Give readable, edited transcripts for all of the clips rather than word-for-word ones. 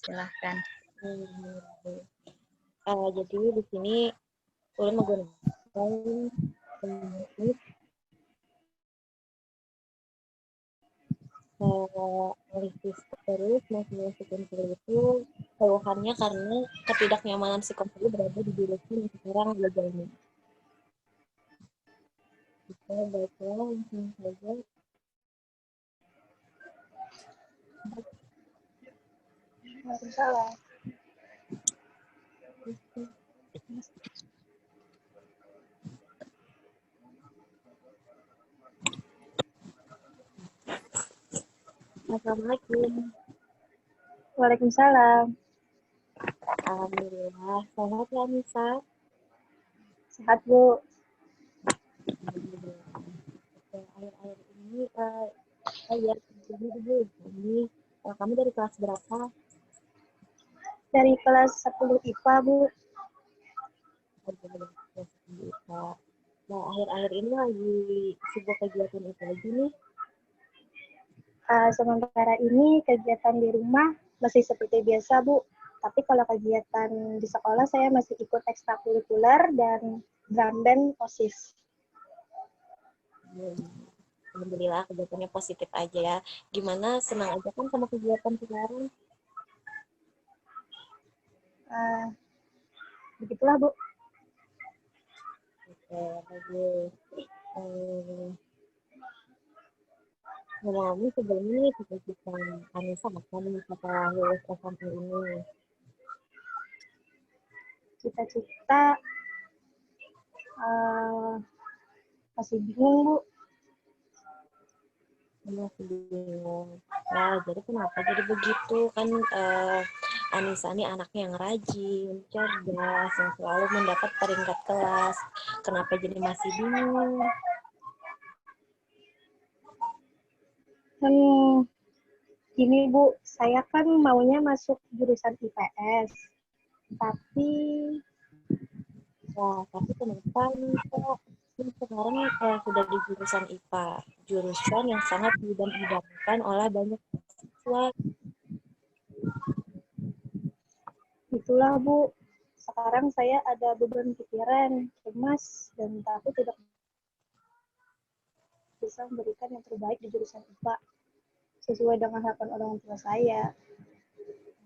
Silahkan. Jadi di sini ulun menggunakan analisis terus mensimulasikan itu keluhannya karena ketidaknyamanan si konsumsi berada di jurusan yang sekarang belajar ini. Kita baiklah langsung saja. Waalaikumsalam. Assalamualaikum. Waalaikumsalam. Alhamdulillah. Sehat ya, Nisa? Sehat, Bu. Akhir-akhir ini, jadi dulu. Kamu dari kelas berapa? Dari kelas 10 IPA, Bu. Nah, akhir-akhir ini lagi sibuk kegiatan apa lagi nih? Sementara ini kegiatan di rumah masih seperti biasa, Bu. Tapi kalau kegiatan di sekolah saya masih ikut ekstrakurikuler dan drum band OSIS. Alhamdulillah kegiatannya positif aja ya. Gimana, senang aja kan sama kegiatan sekarang? Begitulah, Bu. Oke, bagus. Ngomong-ngomong sebelumnya cita-cita Anissa apa nih setelah lulus SMP ini? Cita-cita masih bingung, Bu. Masih bingung. Nah, jadi kenapa jadi begitu? Kan Anissa ini anaknya yang rajin, cerdas, yang selalu mendapat peringkat kelas. Kenapa jadi masih bingung? Gini, Bu, saya kan maunya masuk jurusan IPS. Tapi kenapa nih, Kak? Sekarang sudah di jurusan IPA, jurusan yang sangat diidam-idamkan oleh banyak siswa. itulah, Bu. Sekarang saya ada beban pikiran, cemas, dan takut tidak bisa memberikan yang terbaik di jurusan IPA sesuai dengan harapan orang tua saya.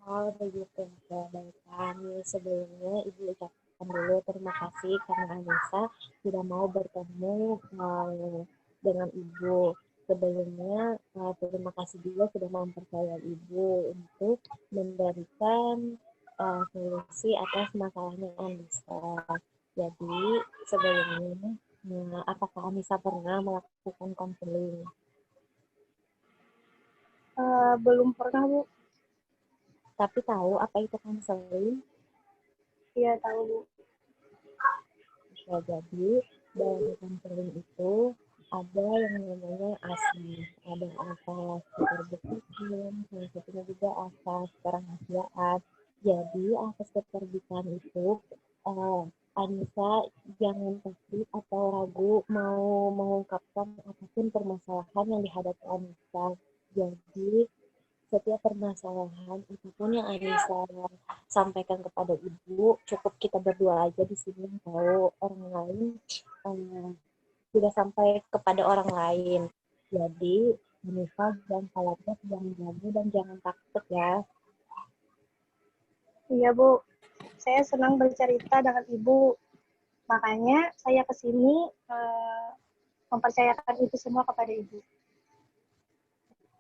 Oh, begitu. Baiklah, sebelumnya Ibu ucapkan dulu terima kasih karena Anissa sudah mau bertemu dengan Ibu. Sebelumnya, terima kasih juga sudah mempercayai Ibu untuk memberikan solusi atas masalahnya Anissa. Jadi, sebelumnya, apakah Anissa pernah melakukan konseling? Belum pernah, Bu. Tapi tahu apa itu konseling? Iya, tahu, Bu. Ya, jadi dalam konseling itu ada yang namanya ASI, ada asas keterbukaan, salah satunya juga asas kerahasiaan. Jadi asas keterbukaan itu Anissa jangan takut atau ragu mau mengungkapkan apapun permasalahan yang dihadapi Anissa. Jadi setiap permasalahan apapun yang Anissa sampaikan kepada Ibu, cukup kita berdua aja di sini, tahu orang lain tidak sampai kepada orang lain. Jadi Anissa jangan khawatir, jangan ragu, dan jangan takut ya. Iya, Bu. Saya senang bercerita dengan Ibu. Makanya saya kesini mempercayakan itu semua kepada Ibu.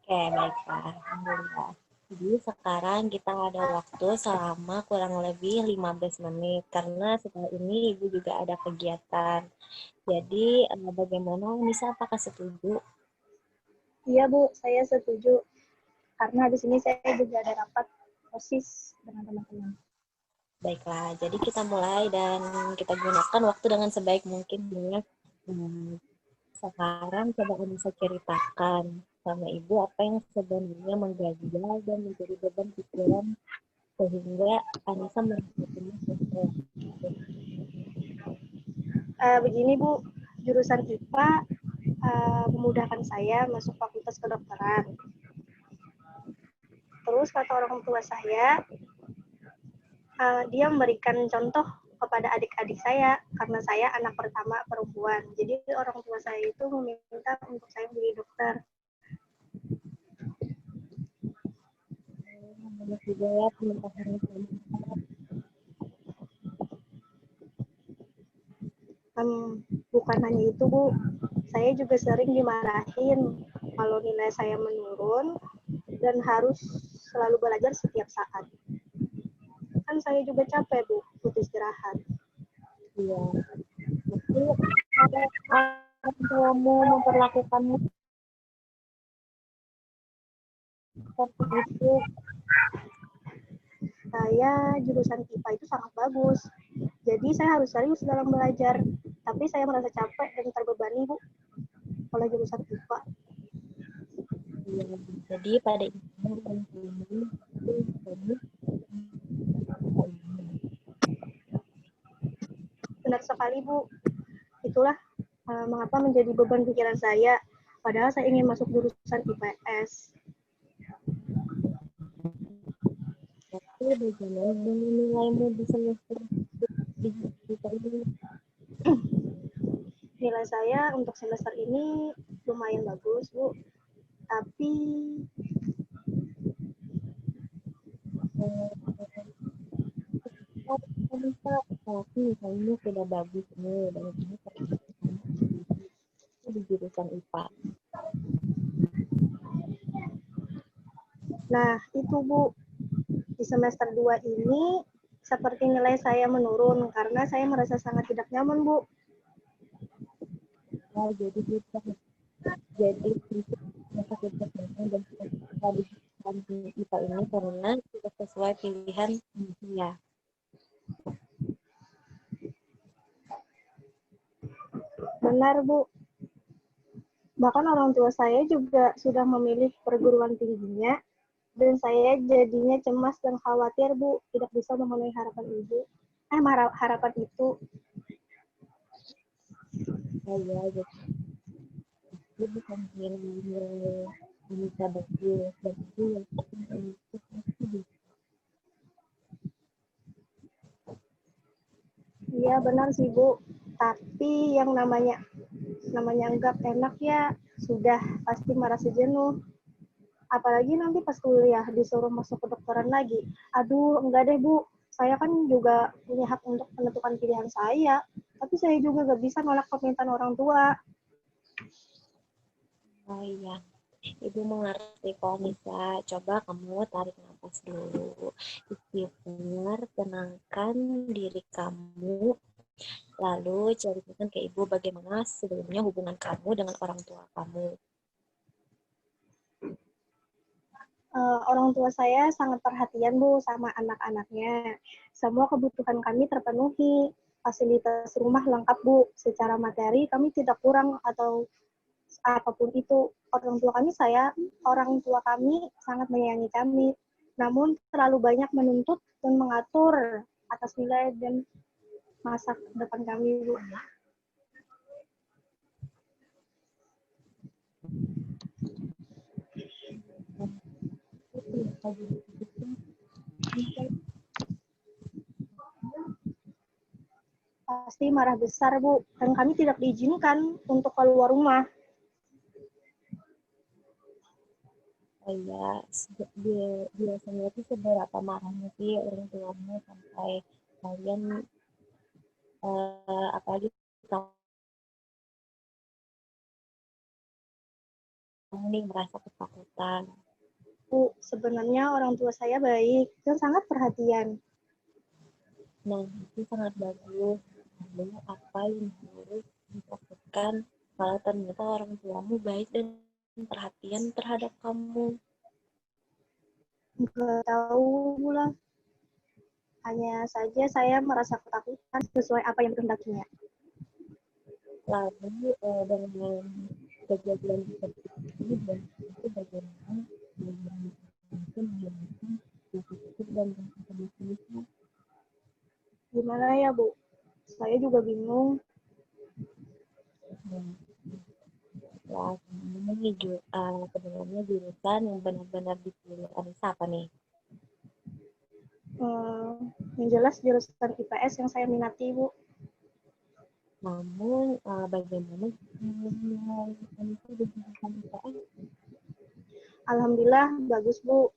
Oke, baiklah. Alhamdulillah. Jadi sekarang kita ada waktu selama kurang lebih 15 menit. Karena setelah ini Ibu juga ada kegiatan. Jadi bagaimana, Nisa, apakah setuju? Iya, Bu. Saya setuju. Karena di sini saya juga ada rapat OSIS dengan teman-teman. Baiklah, jadi kita mulai dan kita gunakan waktu dengan sebaik mungkin ya. Sekarang coba Anissa ceritakan sama Ibu apa yang sebenarnya mengganjal dan menjadi beban pikiran sehingga Anissa merasa cemas. Begini, Bu, jurusan IPA memudahkan saya masuk fakultas kedokteran. Terus kata orang tua saya, dia memberikan contoh kepada adik-adik saya karena saya anak pertama perempuan. Jadi orang tua saya itu meminta untuk saya menjadi dokter. Banyak juga ya teman-teman. Bukan hanya itu, Bu. Saya juga sering dimarahin kalau nilai saya menurun dan harus selalu belajar setiap saat. Kan saya juga capek, Bu, butuh istirahat. Iya. Tapi ada orang tuamu memperlakukanmu seperti itu. Saya jurusan IPA itu sangat bagus. Jadi saya harus serius dalam belajar. Tapi saya merasa capek dan terbebani, Bu, oleh jurusan IPA. Iya. Jadi pada intinya orang tuamu itu kamu Benar sekali, Bu. Itulah mengapa menjadi beban pikiran saya. Padahal saya ingin masuk jurusan IPS. tapi bagaimana dengan nilaimu di semester di kita ini? Nilai saya untuk semester ini lumayan bagus, Bu. Tapi Bisa tapi misalnya sudah bagus nih dan ini di jurusan IPA. nah itu, Bu, di semester 2 ini seperti nilai saya menurun karena saya merasa sangat tidak nyaman, Bu. Nah, jadi kita jadi kritik masa kita dan kita di IPA ini karena tidak sesuai pilihan ya. Benar, Bu. Bahkan orang tua saya juga sudah memilih perguruan tingginya dan saya jadinya cemas dan khawatir, Bu, tidak bisa memenuhi harapan ibu. Harapan itu. Saya jadi bukan nilai bisa bagus dan itu yang Iya, benar sih, Bu. Tapi yang namanya anggap enak ya sudah pasti merasa jenuh. Apalagi nanti pas kuliah disuruh masuk kedokteran lagi. Aduh, enggak deh, Bu. Saya kan juga punya hak untuk menentukan pilihan saya. Tapi saya juga gak bisa nolak permintaan orang tua. oh iya. Ibu mengerti kok, Nisa. Coba kamu tarik nafas dulu. Istighfar, tenangkan diri kamu. Lalu ceritakan ke ibu bagaimana sebelumnya hubungan kamu dengan orang tua kamu. Orang tua saya sangat perhatian, Bu, sama anak-anaknya. Semua kebutuhan kami terpenuhi. Fasilitas rumah lengkap, Bu. Secara materi kami tidak kurang atau apapun itu. Orang tua kami sangat menyayangi kami. Namun terlalu banyak menuntut dan mengatur atas nilai dan masa depan kami, Bu. Pasti marah besar, Bu. Dan kami tidak diizinkan untuk keluar rumah. Oh iya, biasanya itu seberapa marahnya sih orang tuamu sampai kalian apalagi kamu nih merasa ketakutan. Bu, sebenarnya orang tua saya baik dan sangat perhatian. Nah, itu sangat bagus. Lalu apa yang harus ditakutkan kalau ternyata orang tuamu baik dan perhatian terhadap kamu? Nggak tahu pula. Hanya saja saya merasa ketakutan sesuai apa yang kehendakinya. Lalu dengan kejadian seperti ini dan itu bagaimana mungkin menghilangkan rasa takut dan rasa cemas. Gimana ya, Bu? Saya juga bingung. Ya, sebenarnya jurusan yang benar-benar dipilih Anissa apa nih? Yang jelas jurusan IPS yang saya minati, Bu. Namun, bagaimana menilai Anissa di jurusan IPS? Alhamdulillah bagus, Bu.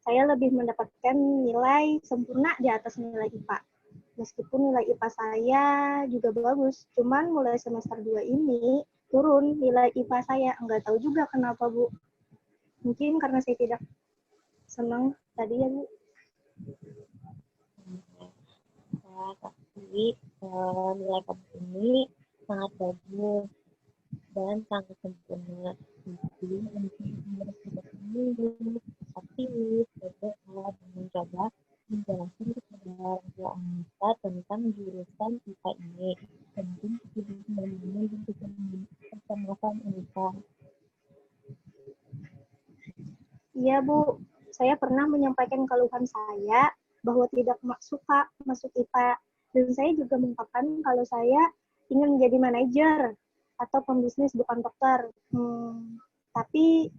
Saya lebih mendapatkan nilai sempurna di atas nilai IPA. Meskipun nilai IPA saya juga bagus, cuman mulai semester 2 ini turun nilai IPA saya. Nggak tahu juga kenapa, Bu. Mungkin karena saya tidak senang tadi ya, Bu. Ya, tapi nilai kamu ini sangat bagus dan sangat sempurna. Jadi, harus tetap seminggu, optimis, berdoa, dan mencoba menjelaskan kepada orang tua Anissa tentang jurusan kita ini. Penting tidak membangun dan kecemasan Anissa. Iya, Bu. Saya pernah menyampaikan keluhan saya bahwa tidak suka masuk IPA. Dan saya juga mengungkapkan kalau saya ingin menjadi manajer atau pembisnis bukan dokter. Tapi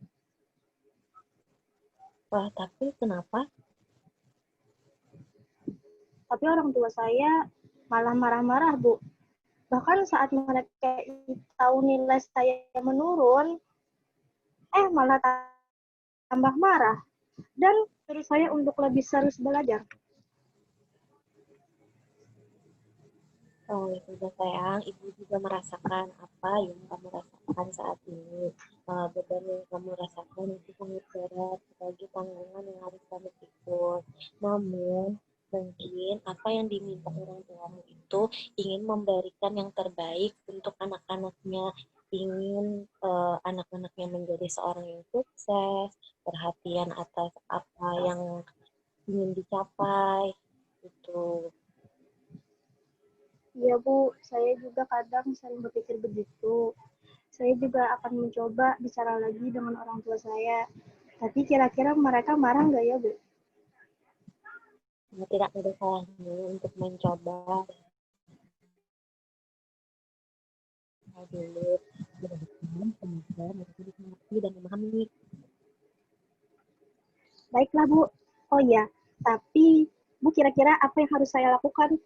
Wah, tapi kenapa? orang tua saya malah marah-marah, Bu. Bahkan saat mereka tahu nilai saya menurun, malah tambah marah. Dan terus saya untuk lebih serius belajar. Oh, ya sudah sayang, ibu juga merasakan apa yang kamu rasakan saat ini. Beban yang kamu rasakan itu sangat berat sebagai tanggungan yang harus kamu pikul. Namun, mungkin apa yang diminta orang tuamu itu ingin memberikan yang terbaik untuk anak-anaknya, ingin anak-anaknya menjadi seorang yang sukses, perhatian atas apa yang ingin dicapai, itu. Iya, Bu, saya juga kadang sering berpikir begitu. Saya juga akan mencoba bicara lagi dengan orang tua saya. Tapi kira-kira mereka marah nggak ya, Bu? Tidak ada salahnya untuk mencoba dulu. Mudah-mudahan semoga mereka bisa mengerti dan memahami. Baiklah, Bu. Oh iya, tapi Bu kira-kira apa yang harus saya lakukan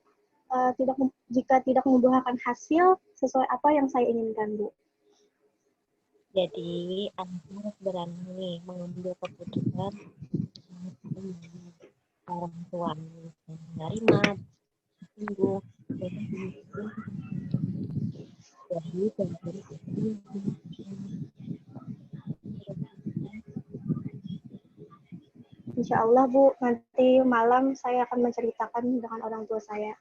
jika tidak membuahkan hasil sesuai apa yang saya inginkan, Bu? Jadi anak harus berani mengambil keputusan orang tuanya menerima, sungguh, dan dari Insya Allah, Bu, nanti malam saya akan menceritakan dengan orang tua saya.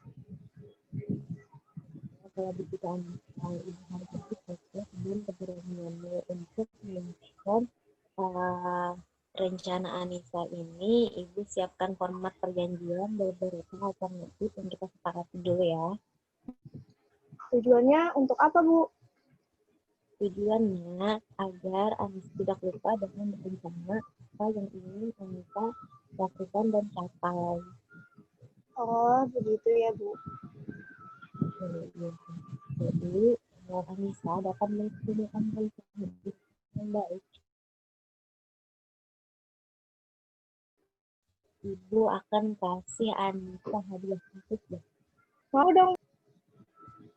kalau begitu anak ibu harus berpikir sebelum keberaniannya untuk melakukan rencana Anissa ini, Ibu siapkan format perjanjian beberapa alternatif yang kita sepakati dulu ya. Tujuannya untuk apa, Bu? Tujuannya agar Anissa tidak lupa dengan berencana apa yang ingin Anissa lakukan dan capai. Oh, begitu ya, Bu. Jadi, Anissa dapat menggunakan rencana yang baik. Ibu akan kasih Anissa hadiah khusus deh. Mau dong.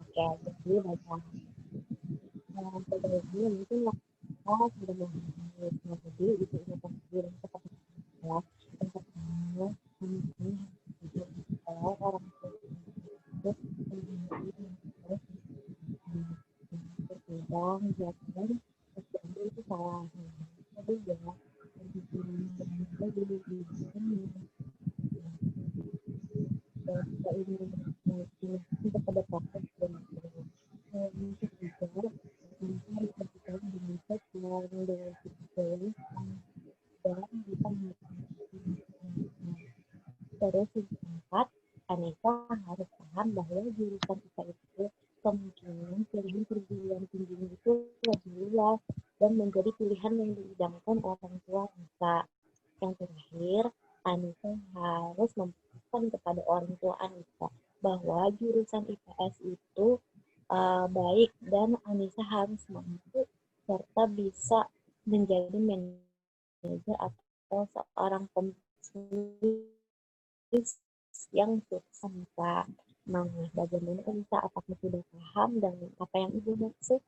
Oke, jadi baca sebaiknya mungkin kita sudah menghadapi jadi itu ingatan diri seperti ya yang pertama mungkin kalau orang tua itu berkembang dan ambil itu salah jadi ya jadi dan kita ini untuk kedekatan dan untuk juga harus berbicara dengan seksual dengan psikologis dan bisa terus empat Anissa harus paham bahwa jurusan kita itu kemungkinan pilihan perguruan tinggi itu lebih luas dan menjadi pilihan yang diidamkan orang tua Anissa. Yang terakhir, Anissa harus memastikan kepada orang tua Anissa bahwa jurusan IPS itu baik dan Anissa harus mampu serta bisa menjadi manajer atau seorang pembisnis yang sukses, Kak. Nah, bagaimana Kak? Apakah sudah paham dengan apa yang Ibu maksud?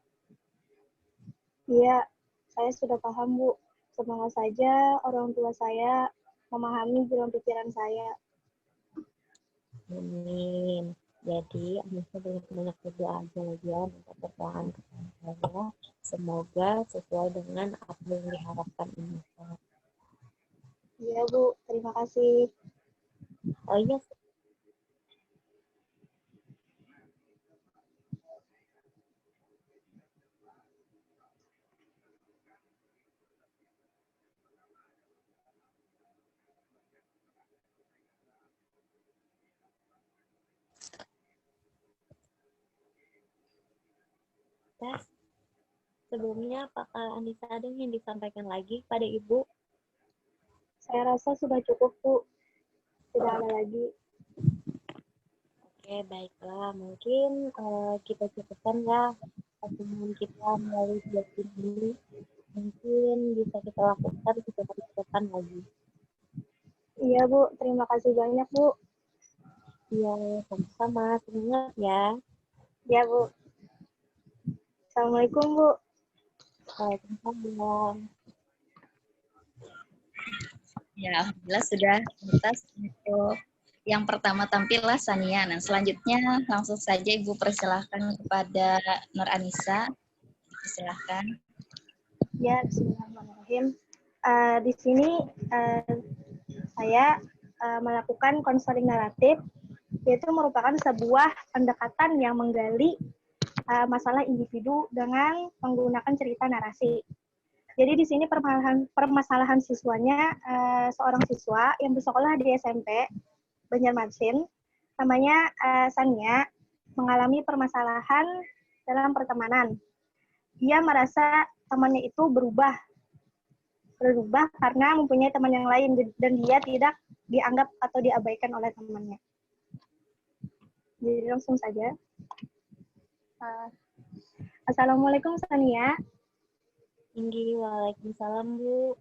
Iya, saya sudah paham, Bu. Semoga saja orang tua saya memahami jalan pikiran saya. Amin. Jadi, Anissa banyak-banyak berdoa aja lagi ya untuk pertolongan saya. Semoga sesuai dengan apa yang diharapkan Anissa. Iya, Bu. Terima kasih. Oh iya, tes. Sebelumnya, apakah Anissa ada yang disampaikan lagi pada Ibu? Saya rasa sudah cukup, Bu. Tidak ada lagi. Oke, baiklah. Mungkin kita cukupkan ya pertemuan kita melalui video ini. Mungkin bisa kita lakukan, kita cukupkan lagi. Iya, Bu. Terima kasih banyak, Bu. Iya, sama-sama. Semangat ya. Iya, Bu. Assalamualaikum, Bu. Waalaikumsalam. Ya, alhamdulillah sudah tuntas untuk yang pertama tampillah Sania. Nah, selanjutnya langsung saja Ibu persilahkan kepada Nur Anissa. Persilahkan. Ya, bismillahirrahmanirrahim. Di sini saya melakukan konseling naratif, yaitu merupakan sebuah pendekatan yang menggali masalah individu dengan menggunakan cerita narasi. Jadi di sini permasalahan siswanya, seorang siswa yang bersekolah di SMP Banjarmasin, namanya Sania, mengalami permasalahan dalam pertemanan. Dia merasa temannya itu berubah karena mempunyai teman yang lain dan dia tidak dianggap atau diabaikan oleh temannya. Jadi langsung saja. Assalamualaikum Sania. Tinggi, waalaikumsalam Bu.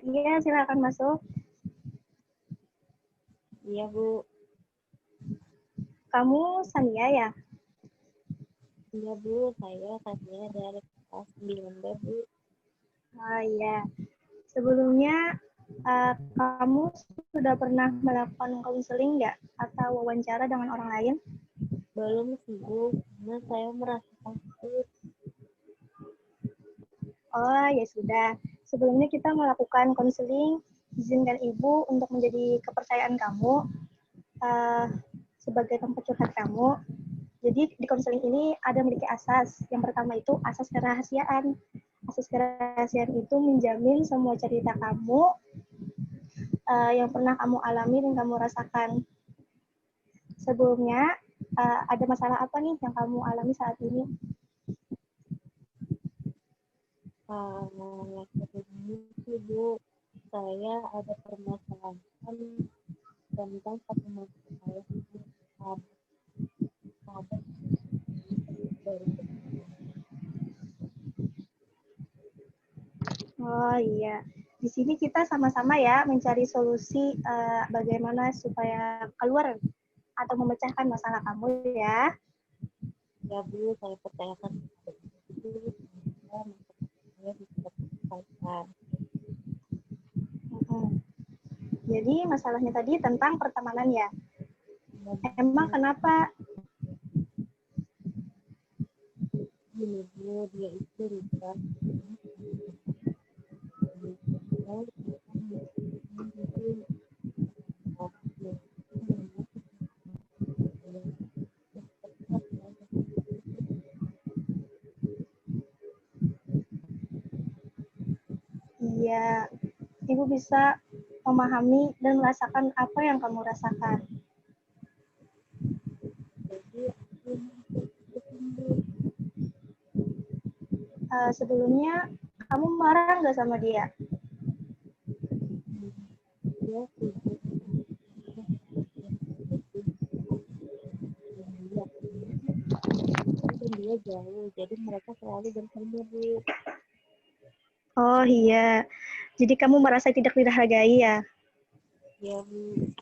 Iya, silakan masuk. Iya Bu. Kamu Sania ya? Iya Bu, saya Sania dari kelas 9B Bu. Iya. Sebelumnya kamu sudah pernah melakukan konseling nggak atau wawancara dengan orang lain? Belum sih Bu, karena saya merasa takut. Oh ya sudah. Sebelumnya kita melakukan konseling, izinkan ibu untuk menjadi kepercayaan kamu sebagai tempat curhat kamu. Jadi di konseling ini ada memiliki asas. Yang pertama itu asas kerahasiaan. Asas kerahasiaan itu menjamin semua cerita kamu yang pernah kamu alami dan kamu rasakan. Sebelumnya ada masalah apa nih yang kamu alami saat ini? Sebelumnya sih Bu, saya ada permasalahan tentang satu masalah saya sahabat dari Oh iya, di sini kita sama-sama ya mencari solusi bagaimana supaya keluar atau memecahkan masalah kamu ya. ya Bu, saya percayakan itu saya bisa selesaikan. Jadi masalahnya tadi tentang pertemanan ya. Emang kenapa? Gini Bu, dia itu lupa. Iya, Ibu bisa memahami dan merasakan apa yang kamu rasakan. Sebelumnya, kamu marah nggak sama dia? dia jauh, jadi mereka selalu bersama, Bu. Oh iya, jadi kamu merasa tidak dihargai ya? Ya, Bu.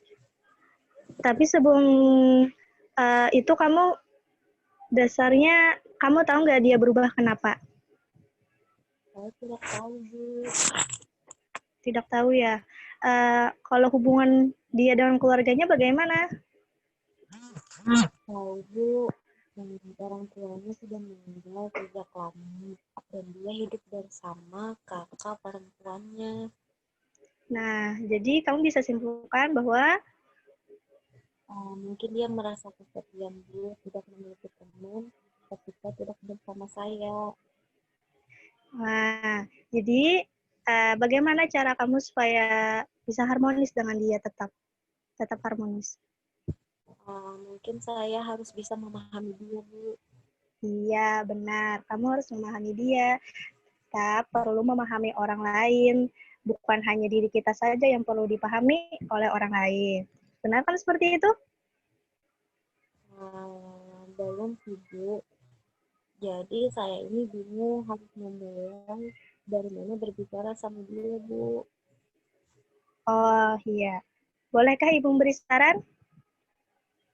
Tapi sebelum itu kamu dasarnya, kamu tahu nggak dia berubah kenapa? Saya tidak tahu, Bu. Tidak tahu ya. Kalau hubungan dia dengan keluarganya bagaimana? Tahu, Bu. Orang tuanya sudah meninggal sejak lama, dan dia hidup bersama kakak perempuannya. Nah, jadi kamu bisa simpulkan bahwa Mungkin dia merasa kesepian, Bu, tidak memiliki teman ketika tidak bersama saya. Nah, jadi bagaimana cara kamu supaya bisa harmonis dengan dia tetap harmonis? Mungkin saya harus bisa memahami dia, Bu. Iya, benar. Kamu harus memahami dia. Kita perlu memahami orang lain. Bukan hanya diri kita saja yang perlu dipahami oleh orang lain. Benar kan seperti itu? Belum sih, Bu. Jadi saya ini bingung harus memulai dari mana berbicara sama dia, Bu. Oh, iya. Bolehkah Ibu memberi saran?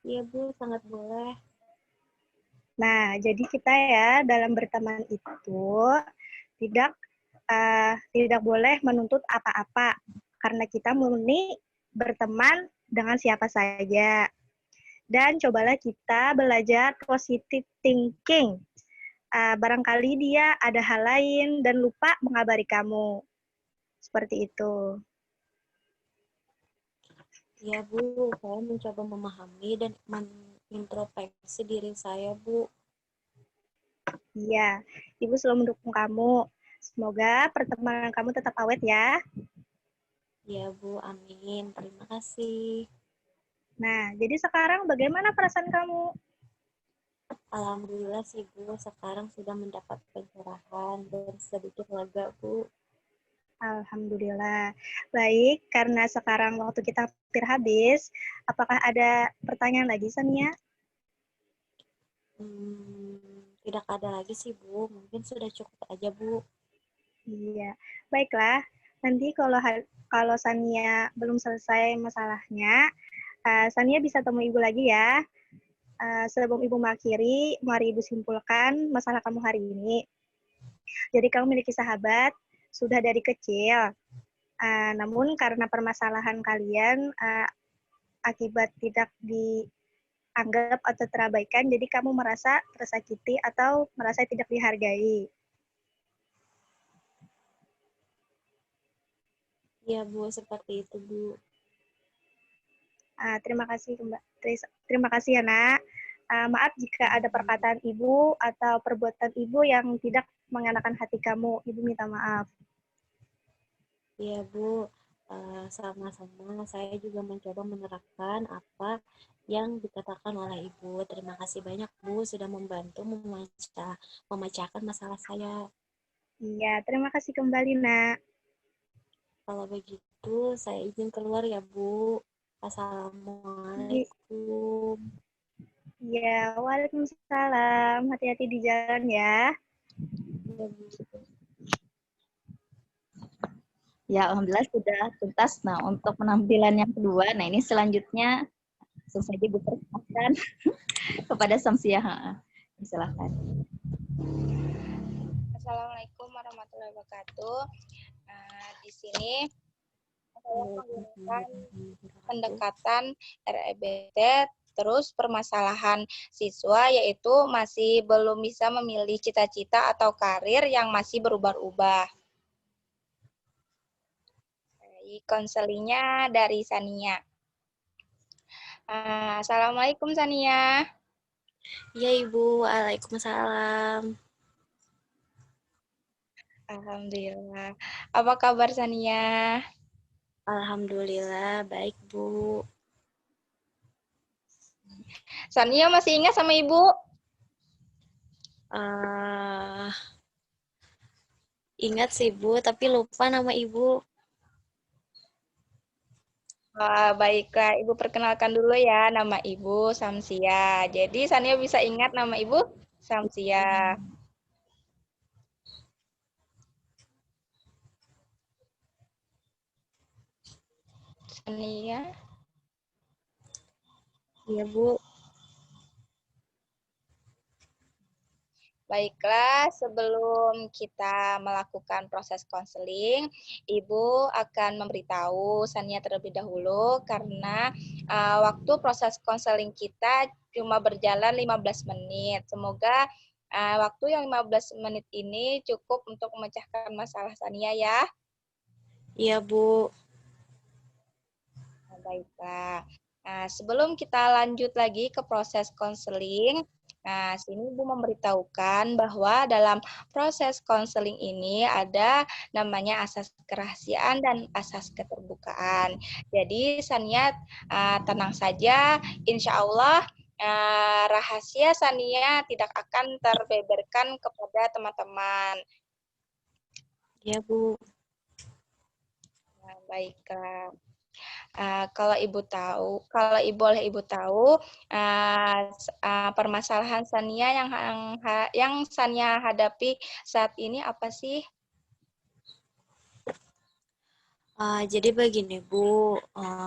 Iya, Bu, sangat boleh. Nah, jadi kita ya dalam berteman itu tidak tidak boleh menuntut apa-apa karena kita murni berteman dengan siapa saja. Dan cobalah kita belajar positive thinking. Barangkali dia ada hal lain dan lupa mengabari kamu. Seperti itu. Iya, Bu, saya mencoba memahami dan mengintrospeksi diri saya, Bu. Iya, Ibu selalu mendukung kamu. Semoga pertemanan kamu tetap awet ya. Iya, Bu, amin. Terima kasih. Nah, jadi sekarang bagaimana perasaan kamu? Alhamdulillah sih, Bu, sekarang sudah mendapat pencerahan dan sedikit lega, Bu. Alhamdulillah. Baik, karena sekarang waktu kita hampir habis, apakah ada pertanyaan lagi, Sania? Tidak ada lagi sih, Bu. Mungkin sudah cukup aja, Bu. Iya, baiklah. Nanti kalau Sania belum selesai masalahnya, Sania bisa temui Ibu lagi ya. Sebelum Ibu mengakhiri, mari Ibu simpulkan masalah kamu hari ini. Jadi kamu memiliki sahabat sudah dari kecil, namun karena permasalahan kalian akibat tidak dianggap atau terabaikan, jadi kamu merasa tersakiti atau merasa tidak dihargai. Iya, Bu, seperti itu, Bu. Terima kasih ya, Nak. Maaf jika ada perkataan Ibu atau perbuatan Ibu yang tidak mengenakan hati kamu. Ibu minta maaf. Iya, Bu. Sama-sama saya juga mencoba menerapkan apa yang dikatakan oleh Ibu. Terima kasih banyak, Bu, sudah membantu memecahkan masalah saya. Iya, terima kasih kembali, Nak. Kalau begitu, saya izin keluar ya, Bu. Assalamualaikum. Iya, waalaikumsalam. Hati-hati di jalan ya. Iya, Bu. Ya, alhamdulillah sudah tuntas. Nah, untuk penampilan yang kedua, nah ini selanjutnya langsung saja dipersilakan kepada Samsiah. Silakan. Assalamualaikum warahmatullahi wabarakatuh. Di sini saya menggunakan pendekatan REBT, terus permasalahan siswa yaitu masih belum bisa memilih cita-cita atau karir yang masih berubah-ubah. Konselingnya dari Sania. Assalamualaikum Sania. Iya, Ibu. Waalaikumsalam. Alhamdulillah. Apa kabar Sania? Alhamdulillah, baik, Bu. Sania masih ingat sama Ibu? Ingat sih, Bu, tapi lupa nama Ibu. Baiklah, Ibu perkenalkan dulu ya, nama Ibu Samsia. Jadi Sania bisa ingat nama Ibu? Samsia. Sania. Iya, Bu. Baiklah, sebelum kita melakukan proses konseling, Ibu akan memberitahu Sania terlebih dahulu karena waktu proses konseling kita cuma berjalan 15 menit. Semoga waktu yang 15 menit ini cukup untuk memecahkan masalah Sania ya. Iya, Bu. Baiklah. Nah, sebelum kita lanjut lagi ke proses konseling, nah, sini Ibu memberitahukan bahwa dalam proses konseling ini ada namanya asas kerahasiaan dan asas keterbukaan. Jadi, Sania tenang saja, insya Allah rahasia Sania tidak akan terbeberkan kepada teman-teman. Iya, Bu. Nah, baiklah. Kalau boleh ibu tahu permasalahan Sania yang Sania hadapi saat ini apa sih? Jadi begini Bu,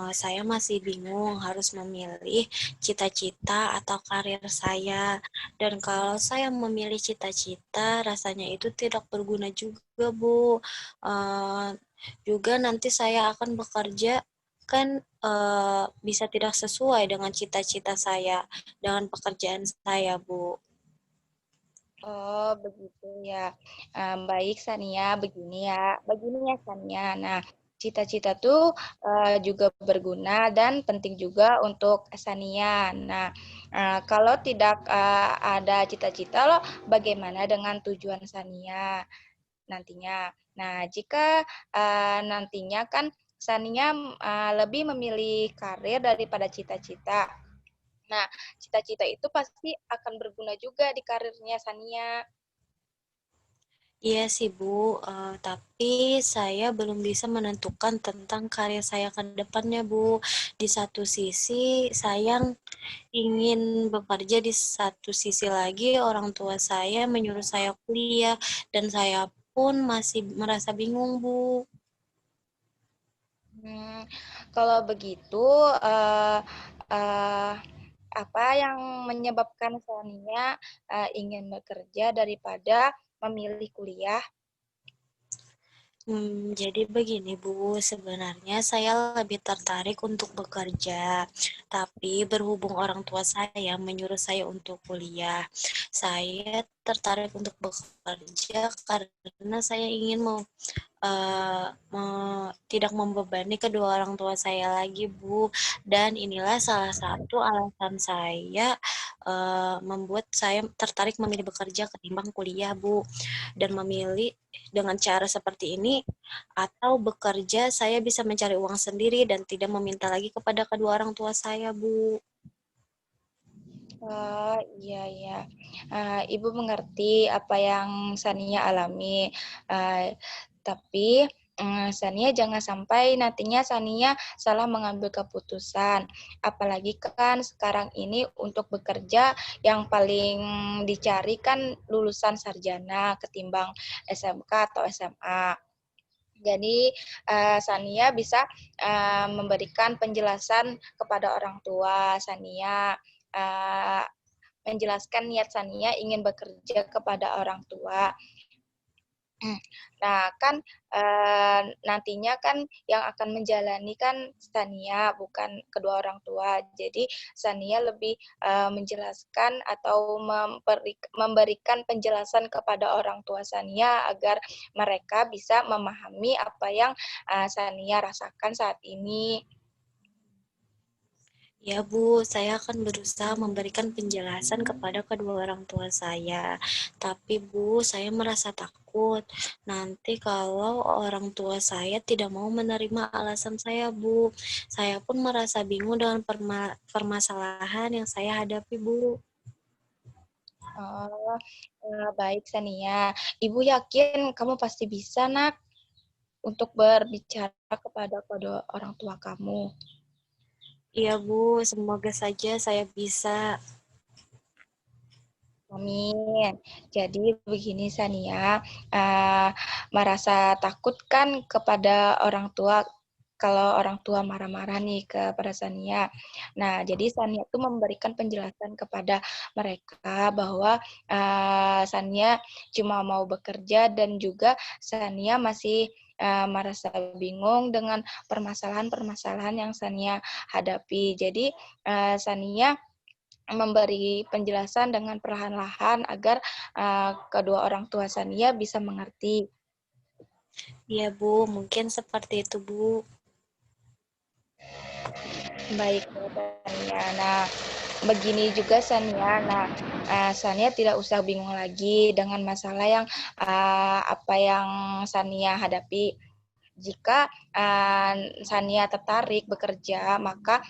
saya masih bingung harus memilih cita-cita atau karir saya. Dan kalau saya memilih cita-cita, rasanya itu tidak berguna juga Bu. Juga nanti saya akan bekerja kan bisa tidak sesuai dengan cita-cita saya, dengan pekerjaan saya Bu. Oh, begitu ya. Baik, Sania, begini ya Sania. Nah, cita-cita tuh juga berguna dan penting juga untuk Sania. Nah, kalau tidak ada cita-cita loh, bagaimana dengan tujuan Sania nantinya? Nah, jika nantinya kan Sania lebih memilih karir daripada cita-cita. Nah, cita-cita itu pasti akan berguna juga di karirnya Sania. Iya sih Bu, tapi saya belum bisa menentukan tentang karir saya ke depannya Bu. Di satu sisi saya ingin bekerja, di satu sisi lagi orang tua saya menyuruh saya kuliah dan saya pun masih merasa bingung Bu. Kalau begitu, apa yang menyebabkan Sania ingin bekerja daripada memilih kuliah? Jadi begini Bu, sebenarnya saya lebih tertarik untuk bekerja, tapi berhubung orang tua saya menyuruh saya untuk kuliah, saya tertarik untuk bekerja karena saya ingin tidak membebani kedua orang tua saya lagi, Bu. Dan inilah salah satu alasan saya membuat saya tertarik memilih bekerja ketimbang kuliah, Bu. Dan memilih dengan cara seperti ini, atau bekerja saya bisa mencari uang sendiri dan tidak meminta lagi kepada kedua orang tua saya, Bu. Oh, iya, iya. Ibu mengerti apa yang Sania alami. Tapi Sania jangan sampai nantinya Sania salah mengambil keputusan. Apalagi kan sekarang ini untuk bekerja yang paling dicari kan lulusan sarjana ketimbang SMK atau SMA. Jadi Sania bisa memberikan penjelasan kepada orang tua Sania, menjelaskan niat Sania ingin bekerja kepada orang tua. Nah, kan nantinya kan yang akan menjalani kan Sania, bukan kedua orang tua. Jadi Sania lebih menjelaskan atau memberikan penjelasan kepada orang tua Sania agar mereka bisa memahami apa yang Sania rasakan saat ini. Ya Bu, saya akan berusaha memberikan penjelasan kepada kedua orang tua saya. Tapi Bu, saya merasa takut nanti kalau orang tua saya tidak mau menerima alasan saya, Bu. Saya pun merasa bingung dengan permasalahan yang saya hadapi, Bu. Oh, baik Sania. Ibu yakin kamu pasti bisa, Nak, untuk berbicara kepada kedua orang tua kamu. Iya Bu, semoga saja saya bisa. Amin. Jadi begini Sania, merasa takut kan kepada orang tua kalau orang tua marah-marah nih kepada Sania. Nah, jadi Sania tuh memberikan penjelasan kepada mereka bahwa Sania cuma mau bekerja dan juga Sania masih merasa bingung dengan permasalahan-permasalahan yang Sania hadapi. Jadi Sania memberi penjelasan dengan perlahan-lahan agar kedua orang tua Sania bisa mengerti. Iya, Bu. Mungkin seperti itu, Bu. Baik, Sania. Nah, begini juga Sania. Nah, Sania tidak usah bingung lagi dengan masalah yang apa yang Sania hadapi. Jika Sania tertarik bekerja, maka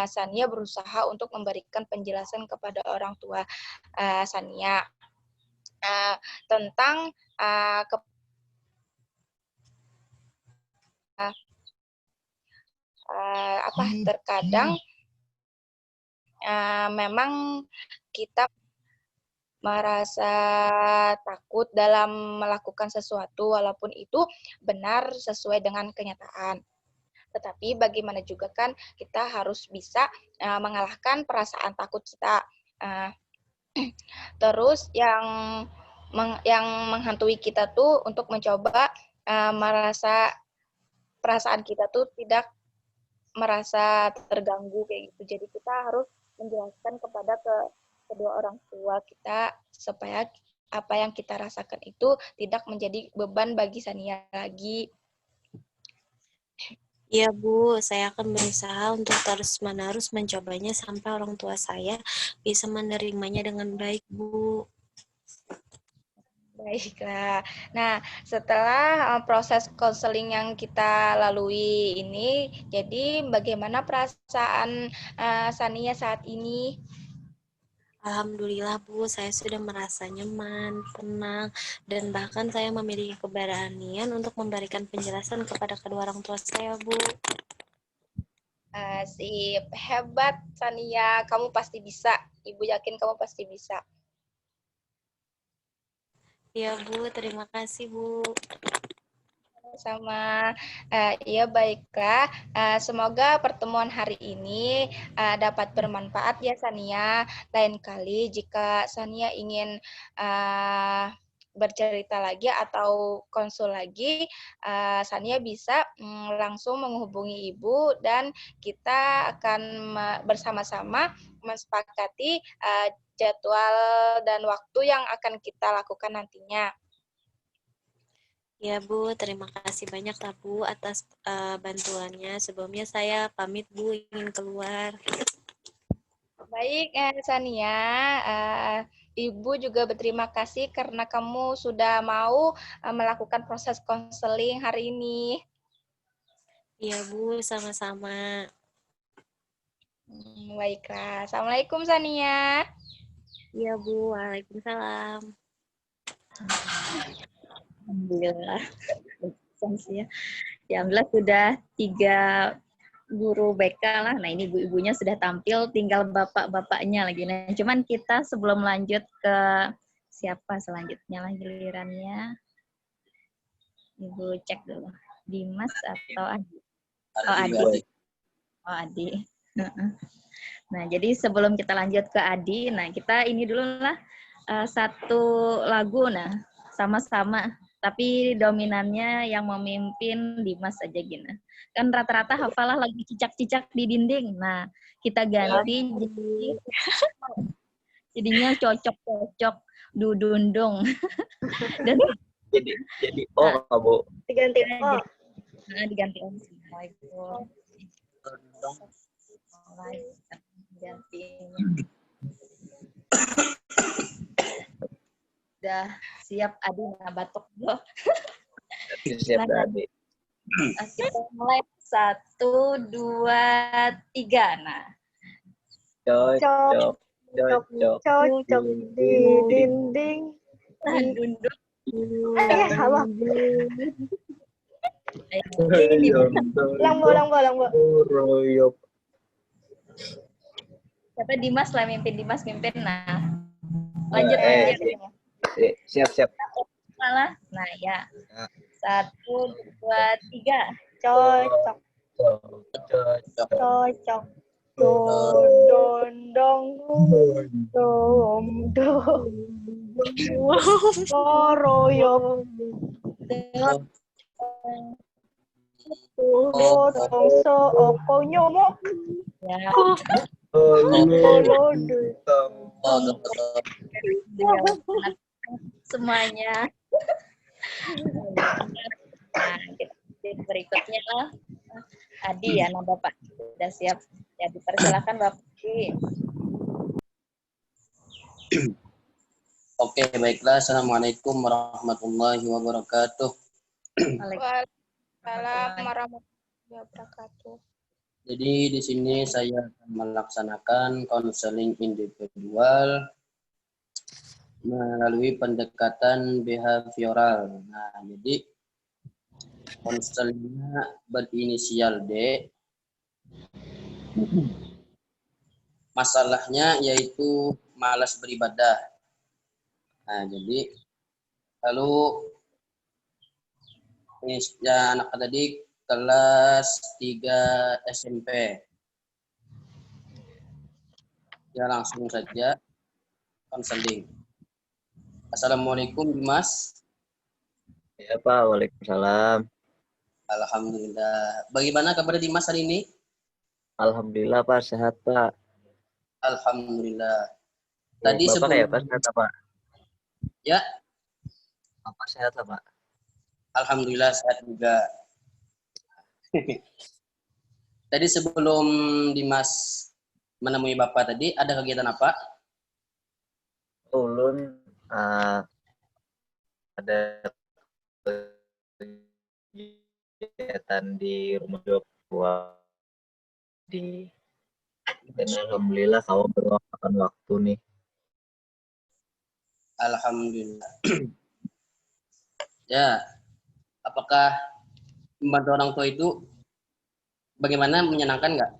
Sania berusaha untuk memberikan penjelasan kepada orang tua Sania tentang terkadang memang kita merasa takut dalam melakukan sesuatu walaupun itu benar sesuai dengan kenyataan. Tetapi bagaimana juga kan kita harus bisa mengalahkan perasaan takut kita. Terus yang menghantui kita tuh untuk mencoba merasa perasaan kita tuh tidak merasa terganggu kayak gitu. Jadi kita harus menjelaskan kepada kedua orang tua kita supaya apa yang kita rasakan itu tidak menjadi beban bagi Sania lagi. Iya, Bu. Saya akan berusaha untuk terus-menerus mencobanya sampai orang tua saya bisa menerimanya dengan baik, Bu. Baiklah. Nah, setelah proses konseling yang kita lalui ini, jadi bagaimana perasaan Sania saat ini? Alhamdulillah, Bu, saya sudah merasa nyaman, tenang, dan bahkan saya memiliki keberanian untuk memberikan penjelasan kepada kedua orang tua saya, Bu. Sip, hebat Sania, kamu pasti bisa. Ibu yakin kamu pasti bisa. Iya, Bu, terima kasih, Bu. Sama, ya baiklah. Semoga pertemuan hari ini dapat bermanfaat ya Sania. Lain kali jika Sania ingin bercerita lagi atau konsul lagi, Sania bisa langsung menghubungi Ibu dan kita akan bersama-sama mensepakati jadwal dan waktu yang akan kita lakukan nantinya. Ya, Bu, terima kasih banyak lah, Bu, atas bantuannya. Sebelumnya saya pamit, Bu, ingin keluar. Baik, Sania. Ibu juga berterima kasih karena kamu sudah mau melakukan proses konseling hari ini. Iya, Bu, sama-sama. Baiklah. Assalamualaikum, Sania. Iya, Bu. Waalaikumsalam. Alhamdulillah. Ya, alhamdulillah sudah 3 guru BK lah. Nah, ini ibu-ibunya sudah tampil, tinggal bapak-bapaknya lagi. Nah, cuman kita sebelum lanjut ke siapa selanjutnya lah gilirannya. Ibu cek dulu. Dimas atau Adi? Oh, Adi. Oh, Adi. Nah, jadi sebelum kita lanjut ke Adi, nah kita ini dulu lah satu lagu. Nah, sama-sama. Tapi dominannya yang memimpin Dimas aja gini. Kan rata-rata hafalah lagu cicak-cicak di dinding. Nah, kita ganti jadinya cocok-cocok dudundung. Dan jadi Bu. Diganti O. diganti om. Gantinya. Udah siap Adi, nah batuk loh. Siap, Adi. Kita mulai 1, 2, 3. Nah, Cocok di dinding. dunduk. Halo. Ulang, Bu. Siapa Dimas lah mimpin. Nah, Lanjut, lanjut. Siap. Salah. Nah, ya. Ya. 1, 2, 3. Cocok, cocok. Don dong dom dom royok potong seoko nyomok Ya. kolode Semuanya. Nah, kita berikutnya lah. Adi ya, nah Bapak sudah siap. Ya, dipersilakan Bapak Adi. Oke, baiklah. Assalamualaikum warahmatullahi wabarakatuh. Waalaikumsalam warahmatullahi wabarakatuh. Jadi di sini saya akan melaksanakan konseling individual melalui pendekatan behavioral. Nah, jadi konselingnya berinisial D. Masalahnya yaitu malas beribadah. Nah, jadi lalu ini ya, anak tadi kelas 3 SMP. Ya, langsung saja konseling. Assalamualaikum Dimas. Ya Pak, waalaikumsalam. Alhamdulillah. Bagaimana kabar Dimas hari ini? Alhamdulillah Pak, sehat Pak. Alhamdulillah. Tadi Bapak sebelum ya Pak, sehat Pak? ya, Bapak sehat Pak? alhamdulillah sehat juga. Tadi sebelum Dimas menemui Bapak tadi, ada kegiatan apa? Ulun ada kegiatan di rumah tua dan alhamdulillah kamu berluangkan waktu nih. Alhamdulillah. Ya, apakah membantu orang tua itu bagaimana, menyenangkan nggak?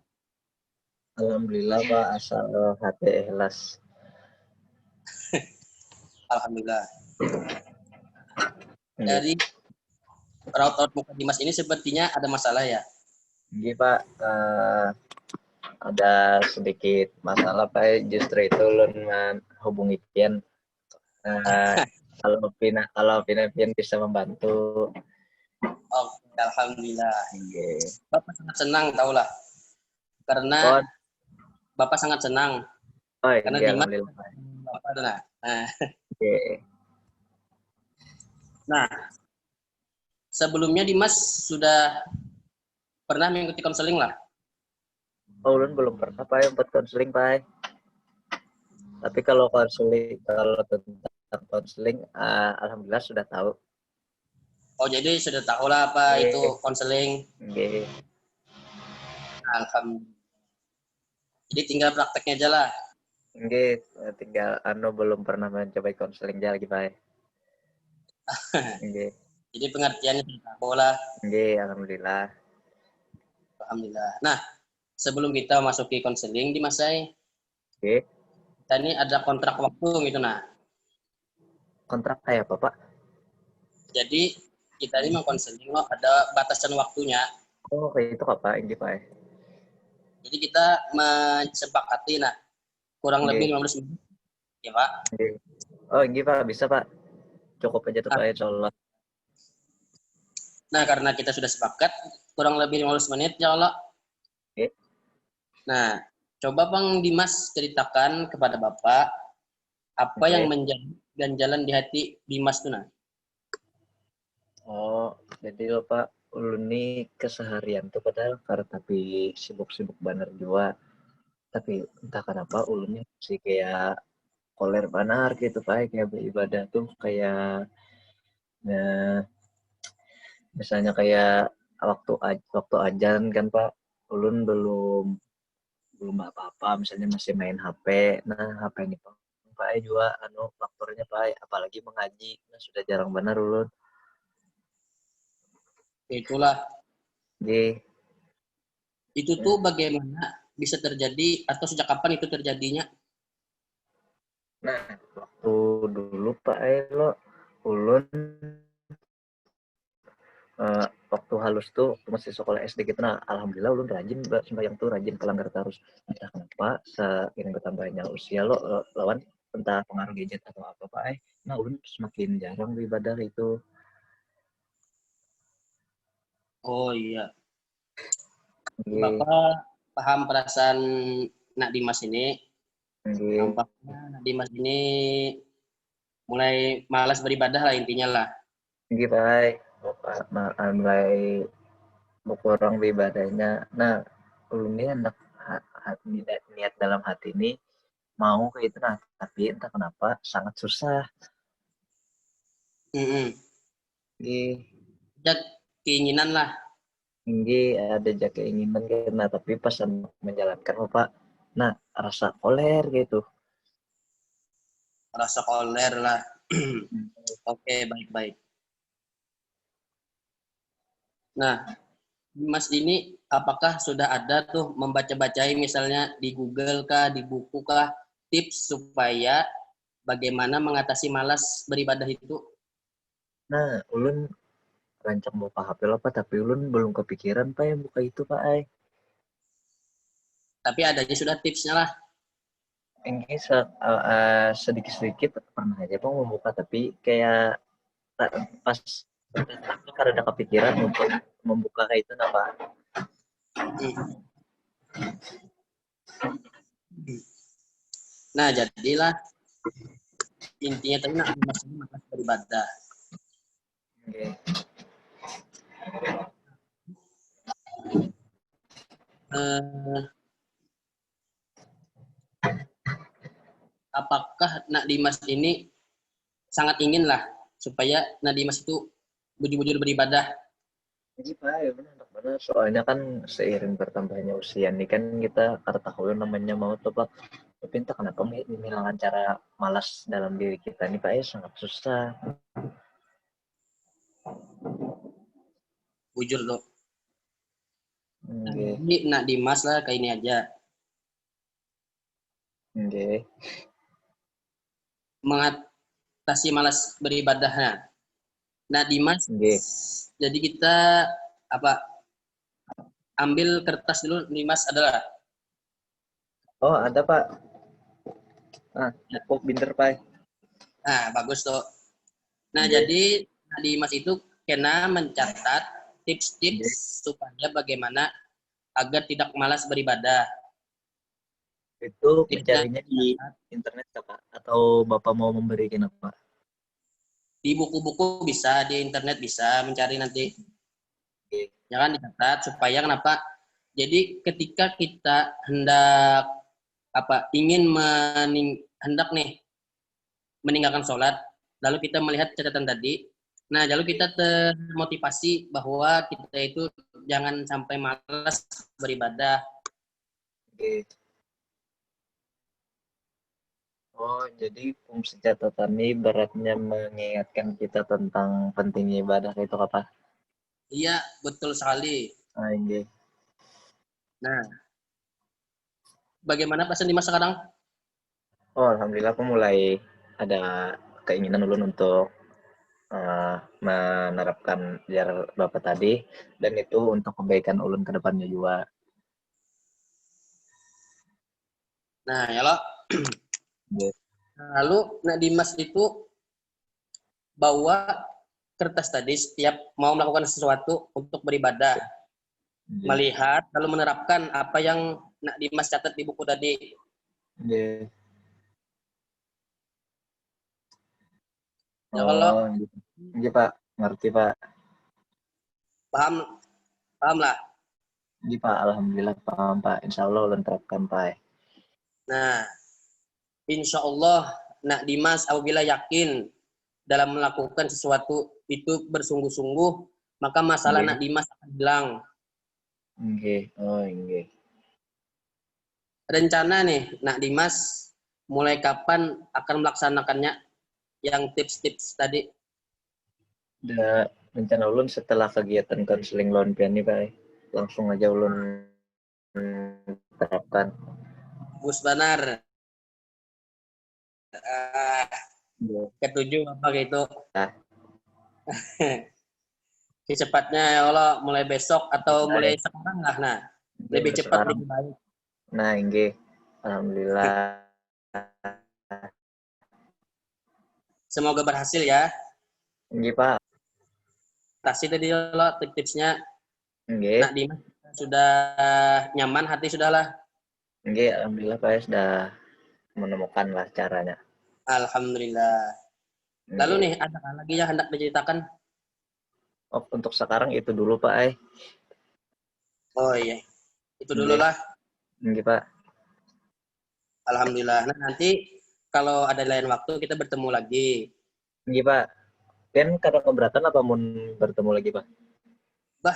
Alhamdulillah Pak, asal hati ikhlas. Alhamdulillah. Dari raut-raut muka Dimas ini sepertinya ada masalah ya? Iya Pak, ada sedikit masalah Pak, justru itu ulun hubungi Pian. Kalau Pian bisa membantu. Oke, alhamdulillah. Okay. Bapak sangat senang, tahulah. Karena Bapak sangat senang. Karena iya, Dimas alhamdulillah. Bapak nah. Okay. Nah, sebelumnya Dimas sudah pernah mengikuti konseling lah. Ulun belum pernah Pak untuk konseling Pak. Tapi kalau tentang konseling, alhamdulillah sudah tahu. Oh, jadi sudah tahu lah apa itu konseling. Okay. Alhamdulillah. Jadi tinggal prakteknya aja lah. Oke, tinggal belum pernah mencoba konseling lagi Pak. Okay. Jadi pengertiannya sudah tahu lah. Oke, alhamdulillah. Alhamdulillah. Nah, sebelum kita masuki konseling di Masai, kita ini ada kontrak waktu gitu nah. Kontrak kayak apa Pak? Jadi kita ini mengkonseling ada batasan waktunya. Oh, kayak itu apa? Ini Pak. Jadi kita menyepakati nah kurang lebih 15 menit. Ya Pak. Oh, ini Pak, bisa Pak. Cukup aja tuh Pak, insyaallah. Nah, karena kita sudah sepakat kurang lebih 15 menit ya Allah. Oke. Nah, coba Bang Dimas ceritakan kepada Bapak apa yang menjadi ganjalan di hati Dimas tuh nah. Oh, jadi lo Pak, ulun nih keseharian tuh padahal tapi sibuk-sibuk bener juga. Tapi entah kenapa ulunnya sih kayak koler banar gitu Pak, kayak beribadah tuh kayak misalnya kayak waktu ajan kan Pak, ulun belum apa-apa, misalnya masih main HP. Nah, HP ini Pak juga faktornya Pak, apalagi mengaji. Nah, sudah jarang benar ulun. Itulah. Jadi, itu tuh bagaimana bisa terjadi atau sejak kapan itu terjadinya? Nah, waktu dulu Pak lo ulun waktu halus tuh masih sekolah SD gitu, nah alhamdulillah ulun rajin sembahyang tuh, rajin kelanggar terus. Entah kenapa seiring bertambahnya usia lawan entah pengaruh gadget atau apa Pak nah ulun semakin jarang beribadah itu. Oh iya, Nggih, Bapak paham perasaan Nak Dimas ini. nggih, Nampaknya Nak Dimas ini mulai malas beribadah lah intinya lah. nggih Pak. Bapak mulai berkurang beribadahnya. Nah, ulun ini hendak niat dalam hati ini mau kayak itu, nah tapi entah kenapa sangat susah. Mm-mm. Nggih, Ya, keinginan lah, nggih ada aja keinginan karena tapi pas menjalankan Bapak, nah rasa koler gitu. rasa koler lah. Oke, baik-baik. Nah, Mas ini apakah sudah ada tuh membaca-bacai misalnya di Google kah, di buku kah, tips supaya bagaimana mengatasi malas beribadah itu? Nah, ulun rancang buka HP lo Pak, tapi ulun belum kepikiran Pak yang buka itu Pak. Tapi adanya sudah tipsnya lah. Ini sedikit-sedikit pernah aja Pak membuka, tapi kayak pas karena ada kepikiran untuk membuka kayak itu apa. Nah, jadilah intinya tadi nak Mas ini malas beribadah. Okay. Apakah Nak Dimas ini sangat ingin lah supaya Nak Dimas itu bujur-bujur beribadah? Jadi Pak, ya benar. Soalnya kan seiring bertambahnya usia nih kan kita tahu namanya mau tuh Pak. Tapi entah kenapa menghilangkan cara malas dalam diri kita nih Pak, sangat susah. Bujur loh. Okay. Jadi Nak Dimas lah kayak ini aja. Okay. Mengatasi malas beribadahnya. Nah, Dimas, Okay. jadi kita ambil kertas dulu, Dimas adalah. Oh, ada Pak. Cukup pinter Pak. Nah, bagus tuh. Nah, jadi Nah Dimas itu kena mencatat tips-tips supaya bagaimana agar tidak malas beribadah. Itu Tipsnya mencarinya di internet Pak? Atau Bapak mau memberikan apa? di buku-buku bisa, di internet bisa mencari nanti. Okay. Jangan dicatat supaya kenapa? Jadi ketika kita hendak ingin hendak nih meninggalkan sholat, lalu kita melihat catatan tadi, nah lalu kita termotivasi bahwa kita itu jangan sampai malas beribadah. Okay. Oh, jadi fungsi catatan ini beratnya mengingatkan kita tentang pentingnya ibadah itu apa? Iya, betul sekali. Iya. Nah, bagaimana pesan Dimas sekarang? Oh, alhamdulillah aku mulai ada keinginan ulun untuk menerapkan jar Bapak tadi, dan itu untuk kebaikan ulun ke depannya juga. Nah, ya loh. Yeah. Lalu Nak Dimas itu bawa kertas tadi setiap mau melakukan sesuatu untuk beribadah. Yeah. Melihat lalu menerapkan apa yang Nak Dimas catat di buku tadi. Yeah. Ya kalau gitu Pak, ngerti Pak. Paham lah. Iya Pak, alhamdulillah paham Pak. Insya Allah ulun terapkan Pak. Nah, insya Allah Nak Dimas apabila yakin dalam melakukan sesuatu itu bersungguh-sungguh, maka masalah Nak Dimas akan hilang. Okay. Oh, okay. Rencana nih Nak Dimas mulai kapan akan melaksanakannya yang tips-tips tadi? Udah rencana ulun setelah kegiatan konseling lawan pian nih Pak. Langsung aja ulun terapkan. Gus Banar. Iya. Ketujuh Bapak gitu. Ah. Secepatnya ya Allah, mulai besok atau mulai Baik. sekarang lah. Nah, lebih Mulai cepat sekarang. lebih baik. Nah, inggih. Alhamdulillah. Semoga berhasil ya. Inggih, Pak. Kasih tadi Allah tips-tipsnya. Inggih. Nak Dimas sudah nyaman hati sudahlah. Inggih, alhamdulillah Pak sudah menemukan lah caranya. Alhamdulillah. Lalu Inggih. nih, ada lagi yang hendak diceritakan? Oh, untuk sekarang itu dulu Pak. Oh iya, itu dulu Inggih. lah. Inggih, Pak. Alhamdulillah. Nah, nanti kalau ada lain waktu kita bertemu lagi. Inggih, Pak. Kan kada keberatan apa mau bertemu lagi, Pak? Bah,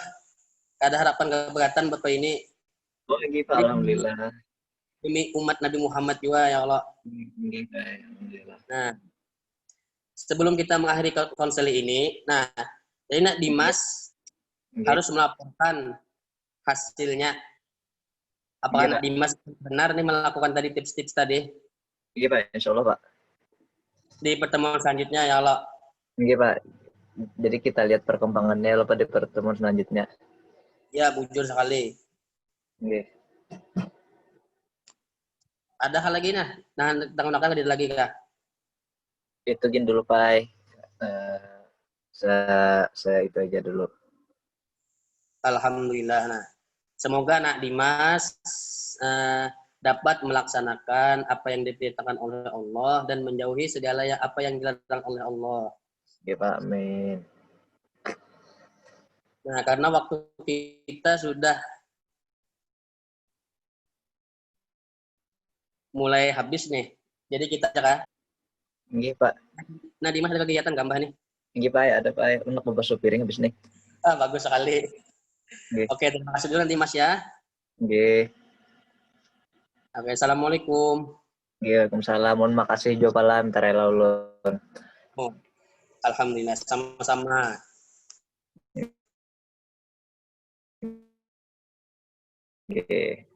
ada harapan keberatan Bapak ini. Oh, inggih, Pak. Jadi, Alhamdulillah. demi umat Nabi Muhammad juga ya Allah. Inggih, Pak. Alhamdulillah. Nah, sebelum kita mengakhiri konseling ini, nah, jadi Nak Dimas Inggih. harus melaporkan hasilnya. Apakah Inggih, Nak Pak. Dimas benar nih melakukan tadi tips-tips tadi Inggih, Pak. Insyaallah, Pak. di pertemuan selanjutnya ya Allah. Inggih, Pak. Jadi kita lihat perkembangannya lupa di pertemuan selanjutnya. Ya, bujur sekali. Inggih. Ada hal lagi nah? Nah, tanggung-tanggung ada lagi kah? Itu gini dulu, Pak. Saya itu aja dulu. Alhamdulillah. Nah, semoga Nak Dimas dapat melaksanakan apa yang diperintahkan oleh Allah dan menjauhi segala apa yang dilarang oleh Allah. Oke, Pak. Amin. Nah, karena waktu kita sudah mulai habis nih. Jadi kita aja. Inggih, Pak. Nah, Dimas ada kegiatan gambar nih? Inggih, Pak. Ada, Pak. Untuk membasuh piring habis nih. Ah, bagus sekali. Inggih. Oke, terima kasih dulu nanti Mas ya. Inggih. Oke, assalamualaikum. Waalaikumsalam. Mohon makasih jo pala minta rela ulun. Oh, alhamdulillah sama-sama. Oke.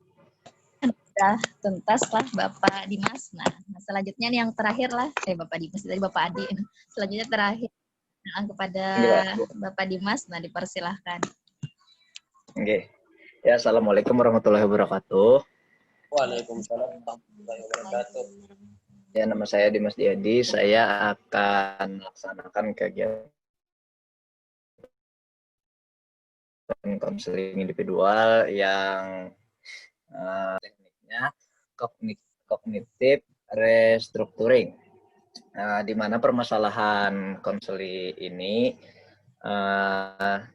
Sudah tuntas lah Bapak Dimas. Nah, selanjutnya nih yang terakhir lah. Bapak Dimas, tadi Bapak Adi. Selanjutnya terakhir. Nah, kepada Bapak Dimas, nah dipersilahkan. Oke. Ya, assalamualaikum warahmatullahi wabarakatuh. Waalaikumsalam warahmatullahi wabarakatuh. Ya, nama saya Dimas Diadi. Saya akan melaksanakan kegiatan konseling individual yang tekniknya kognitif restructuring. Di mana permasalahan konseling ini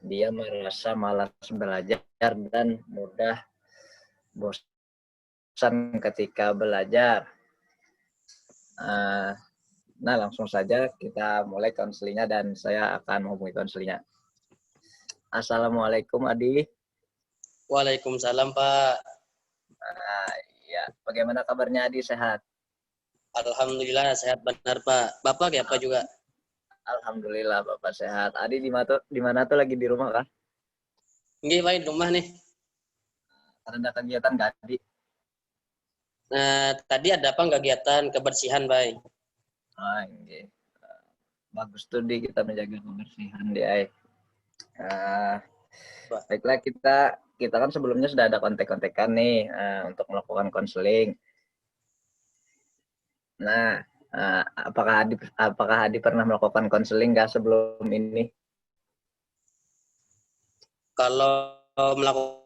dia merasa malas belajar dan mudah bosan ketika belajar. Nah, langsung saja kita mulai konselingnya dan saya akan menghubungi konselingnya. Assalamualaikum, Adi. Waalaikumsalam, Pak. Ya, bagaimana kabarnya, Adi? Sehat? Alhamdulillah sehat benar, Pak. Bapak ya, Pak juga? Alhamdulillah, Bapak sehat. Adi di mana tuh lagi di rumah kah? Nggih, Pak, di rumah nih. Ada kegiatan nggak, Adi? Nah, tadi ada apa kegiatan kebersihan, Pak? Nggih. Bagus tuh, Di, kita menjaga kebersihan, Di. Baiklah, kita kan sebelumnya sudah ada kontek-kontekan nih untuk melakukan konseling. Nah, apakah Adi pernah melakukan konseling nggak sebelum ini? Kalau melakukan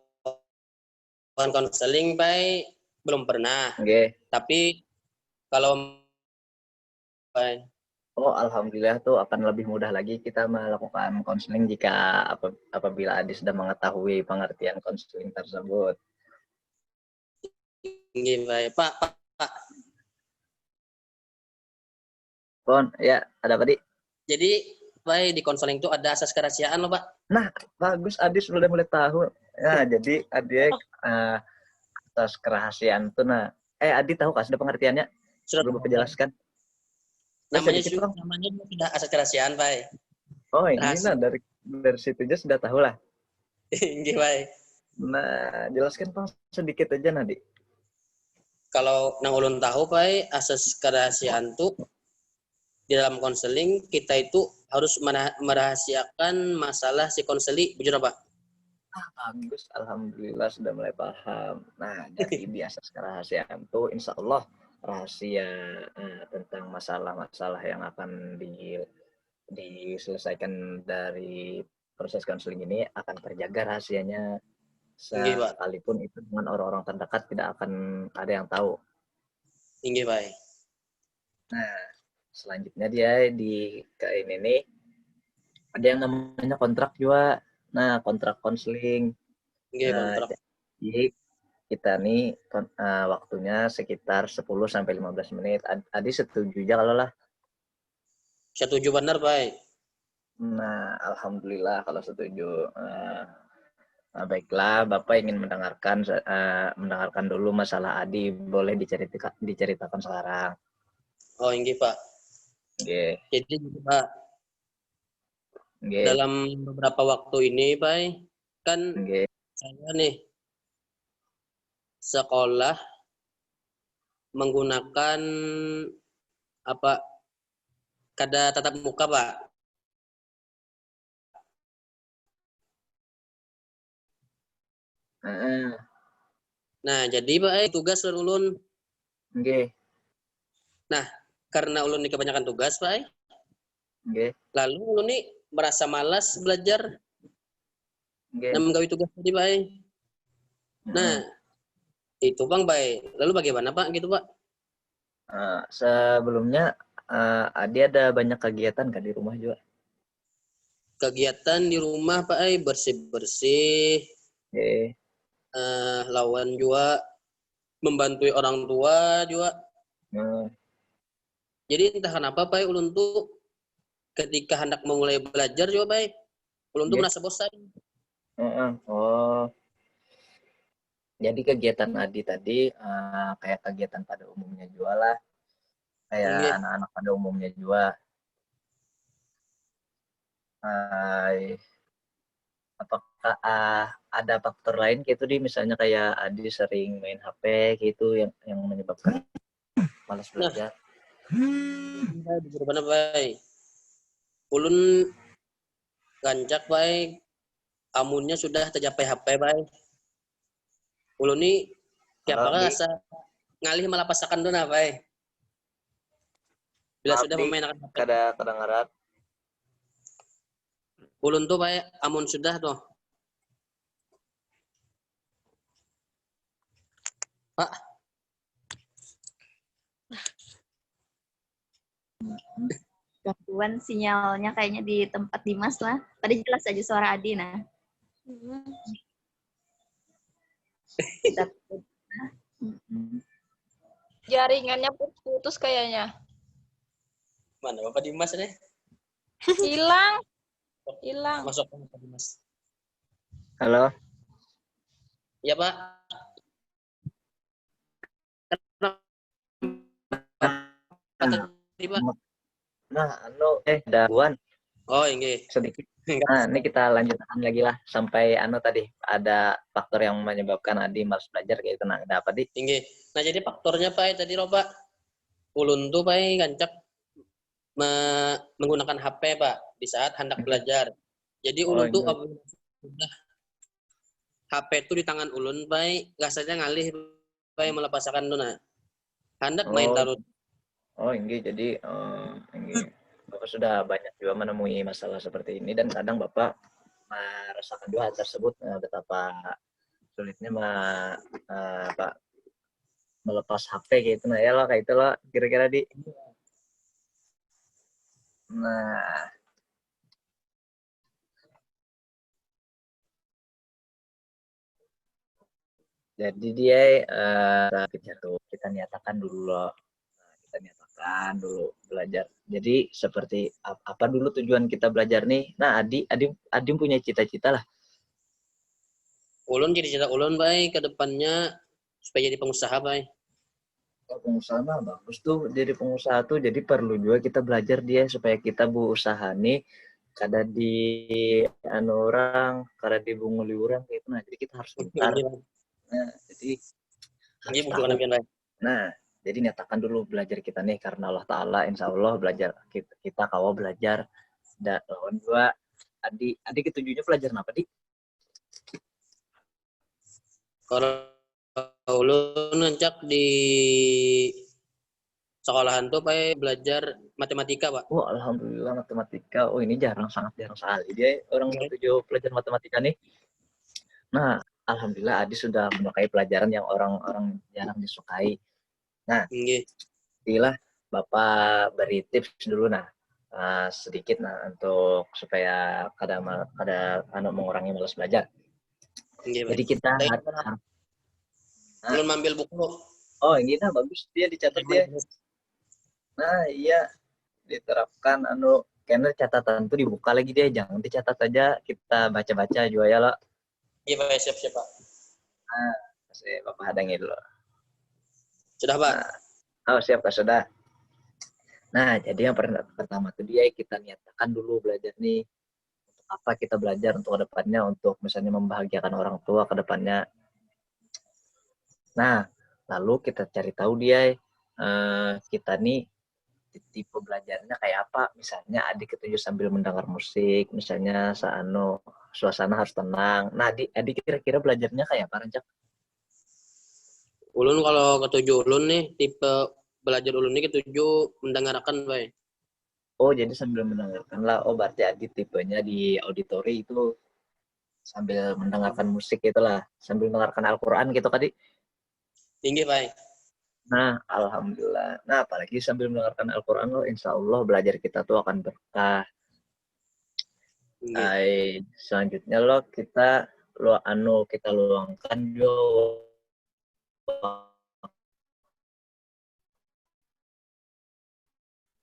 konseling, Pak, belum pernah. Okay. Tapi kalau Oh, alhamdulillah tuh akan lebih mudah lagi kita melakukan konseling jika apabila Adi sudah mengetahui pengertian konseling tersebut. Nggih, Pak. Pon, ya, ada apa, Di? Jadi, Pak, di konseling itu ada asas kerahasiaan loh, Pak. Nah, bagus, Adi sudah mulai tahu. Nah, jadi Adi asas kerahasiaan tuh, Adi tahu kah sudah pengertiannya? Sudah belum Bapak jelaskan. Namanya sudah asas kerahasiaan, Pak. Oh, ini nah dari situ aja sudah tahu lah. Nggih, Pak. Nah, jelaskan Pak sedikit aja, Nadi. Kalau nang ulun tahu, Pak, asas kerahasiaan tuh di dalam konseling kita itu harus merahasiakan masalah si konseli, bujur apa? Bagus, alhamdulillah sudah mulai paham. Nah, jadi biasa kerahasiaan tuh insya Allah rahasia tentang masalah-masalah yang akan diselesaikan dari proses konseling ini akan terjaga rahasianya, Nggih, Pak. sekalipun itu dengan orang-orang terdekat tidak akan ada yang tahu. Nggih, Pak. Nah, selanjutnya dia di ini nih ada yang namanya kontrak juga. Nah, kontrak konseling. Nggih, kontrak. Jadi kita nih waktunya sekitar 10 sampai 15 menit. Adi setuju aja kalau lah. Setuju benar, Pak. Nah, alhamdulillah kalau setuju. Baiklah, Bapak ingin mendengarkan dulu masalah Adi. Boleh diceritakan sekarang. Oh, nggih, Pak. Nggih. Jadi, Pak, Nggih. dalam beberapa waktu ini, Pak, kan Nggih. saya nih sekolah menggunakan kada tatap muka, Pak. Nah, jadi Pak, tugas ulun. Nggih. Nah, karena ulun ini kebanyakan tugas, Pak. Nggih. Lalu ulun ini merasa malas belajar. Nggih. Nah, menggawi tugas tadi, Pak. Nah, itu Bang, Pak. Lalu bagaimana, Pak? Gitu, Pak. Sebelumnya Adi ada banyak kegiatan kan di rumah juga? Kegiatan di rumah, Pak, bersih-bersih. Nggih. Lawan juga membantu orang tua juga. Jadi entah kenapa, Pak, ulun tuh ketika hendak memulai belajar juga, Pak, ulun tuh merasa bosan. Oh. Jadi kegiatan Adi tadi kayak kegiatan pada umumnya juga lah. Kayak anak-anak pada umumnya juga. Apakah ada faktor lain gitu misalnya kayak Adi sering main HP gitu yang menyebabkan malas belajar? Berbana, Pak. Ulun gancak, Pak. Amunnya sudah tercapai HP, Pak. Ulun ini apakah asa ngalih malapasakan doon, Pak. Bila sudah memainkan HP. Kadang-kadang Ulun tuh, Pak, amun sudah tuh. Pak. Gangguan sinyalnya kayaknya di tempat Dimas lah. Tadi jelas aja suara Adi, nah. Jaringannya putus kayaknya. Mana Bapak Dimas nih? Hilang. Hilang. Masuk Bapak Dimas. Halo. Iya, Pak. Nah, daguan. Oh, ini sedikit. Nah, ini kita lanjutkan lagi lah sampai tadi ada faktor yang menyebabkan Adi malas belajar kayak itu. Nah, ada apa di? Tinggi. Nah, jadi faktornya Pak tadi Pak. Ulun tuh Pak gancak menggunakan HP, Pak, di saat hendak belajar. Jadi ulun tuh sudah HP itu di tangan ulun, Pak, rasanya ngalih Pak melepasakan tuh nah. Hendak main tarut. Oh, ini jadi ini Bapak sudah banyak juga menemui masalah seperti ini dan kadang Bapak merasakan juga hal tersebut betapa sulitnya Pak melepas HP gitu. Nah, ya lah kayak itulah kira-kira di. Nah, jadi dia kita nyatakan dulu loh. Kita nyatakan dulu belajar. Jadi seperti apa dulu tujuan kita belajar nih? Nah, Adi punya cita-cita lah. Ulun cita-cita ulun baik ke depannya supaya jadi pengusaha baik. Pengusaha mah bagus tuh, jadi pengusaha tuh jadi perlu juga kita belajar dia supaya kita berusaha nih kada di orang, kada dibunguli orang gitu. Nah, jadi kita harus pintar. Nah, jadi harus tahu. Nah, Jadi nyatakan dulu belajar kita nih karena Allah Ta'ala, insya Allah belajar kita kawa belajar. Dan lawan dua, adik ketujuhnya pelajaran apa, Dik? Kalau ulun nancak di sekolahan tuh pakai belajar matematika, Pak. Oh, alhamdulillah matematika. Oh, ini sangat jarang sekali dia orang ketujuh pelajar matematika nih. Nah, alhamdulillah Adi sudah menyukai pelajaran yang orang-orang jarang disukai. Nah, Nggih. inilah Bapak beri tips dulu sedikit untuk supaya kada mengurangi malas belajar. Nggih, Jadi Pak. kita Ulun ambil buku. Oh, ini bagus dia dicatat dia. Nah, iya diterapkan karena catatan itu dibuka lagi dia, jangan dicatat aja, kita baca-baca juga ya lo. Iya, Pak, siap-siap, Pak. Nah, saya Bapak hadangi dulu. Sudah, Pak. Nah, siap Kak, sudah. Nah, jadi yang pertama tuh dia kita nyatakan dulu belajar nih. Untuk apa kita belajar untuk kedepannya, untuk misalnya membahagiakan orang tua kedepannya. Nah, lalu kita cari tahu dia kita nih tipe belajarnya kayak apa. Misalnya adik ketujuh sambil mendengar musik, misalnya suasana harus tenang. Nah, adik kira-kira belajarnya kayak apa, Rancak? Ulun kalau ketujuh ulun nih, tipe belajar ulun nih ketujuh mendengarkan, Pak. Oh, jadi sambil mendengarkan lah. Oh, berarti adik tipenya di auditori itu sambil mendengarkan musik itulah, sambil mendengarkan Al-Quran gitu tadi. Tinggi, Pak. Nah, alhamdulillah. Nah, apalagi sambil mendengarkan Al-Quran lo, insya Allah belajar kita tuh akan berkah. Selanjutnya kita luangkan jo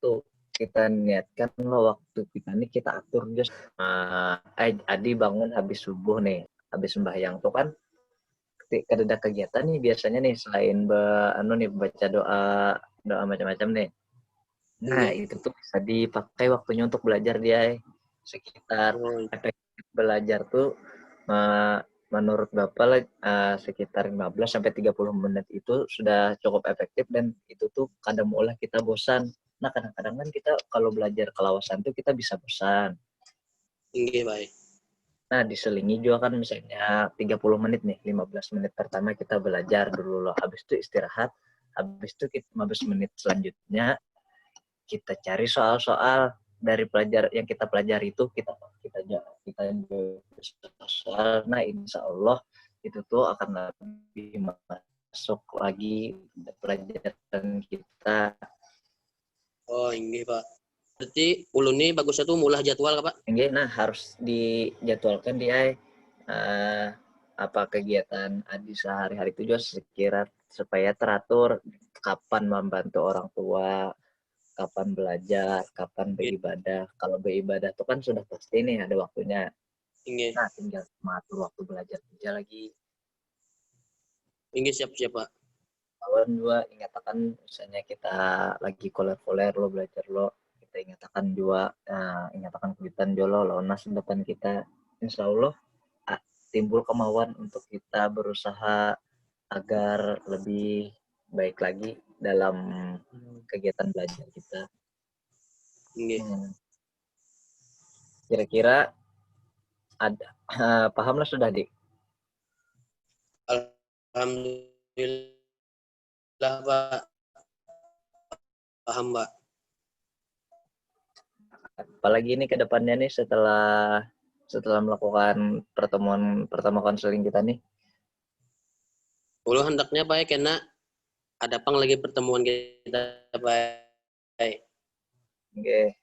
waktu, kita niatkan waktu kita nih kita atur just Adi bangun habis subuh nih, habis sembahyang tuh kan ada kegiatan nih biasanya nih selain baca doa macam-macam nih. Nah, itu tuh bisa dipakai waktunya untuk belajar dia. Sekitar efektif belajar tuh menurut Bapak sekitar 15 sampai 30 menit itu sudah cukup efektif, dan itu tuh kadang mulai kita bosan. Nah, kadang-kadang kan kita kalau belajar kelawasan tuh kita bisa bosan. Tinggi, Pak. Nah, diselingi juga kan misalnya 30 menit nih, 15 menit pertama kita belajar dulu loh. Habis itu istirahat, habis itu 15 menit selanjutnya kita cari soal-soal dari yang kita pelajari itu, kita soal. Nah, insya Allah itu tuh akan lebih masuk lagi pelajaran kita. Oh, ini Pak. Berarti ulun ini bagusnya tuh mulah jadwal, Pak? Nah, harus dijadwalkan dia apa kegiatan Adi sehari-hari itu juga sekira supaya teratur, kapan membantu orang tua, kapan belajar, kapan beribadah. Kalau beribadah itu kan sudah pasti nih ada waktunya. Nah, tinggal mengatur waktu belajar aja lagi. Ini siap-siap, Pak. Kawan juga ingatakan misalnya kita lagi koler-koler lo belajar lo, kita ingatakan juga ingatakan kegiatan jolo lo nas depan kita, insya Allah timbul kemauan untuk kita berusaha agar lebih baik lagi dalam kegiatan belajar kita. Kira-kira ada pahamlah sudah, Dik? Alhamdulillah, Pak. Paham, Pak. Apalagi ini ke depannya nih setelah melakukan pertemuan pertama konseling kita nih. Ulu hendaknya Pak, karena ada pang lagi pertemuan kita, Pak. Oke.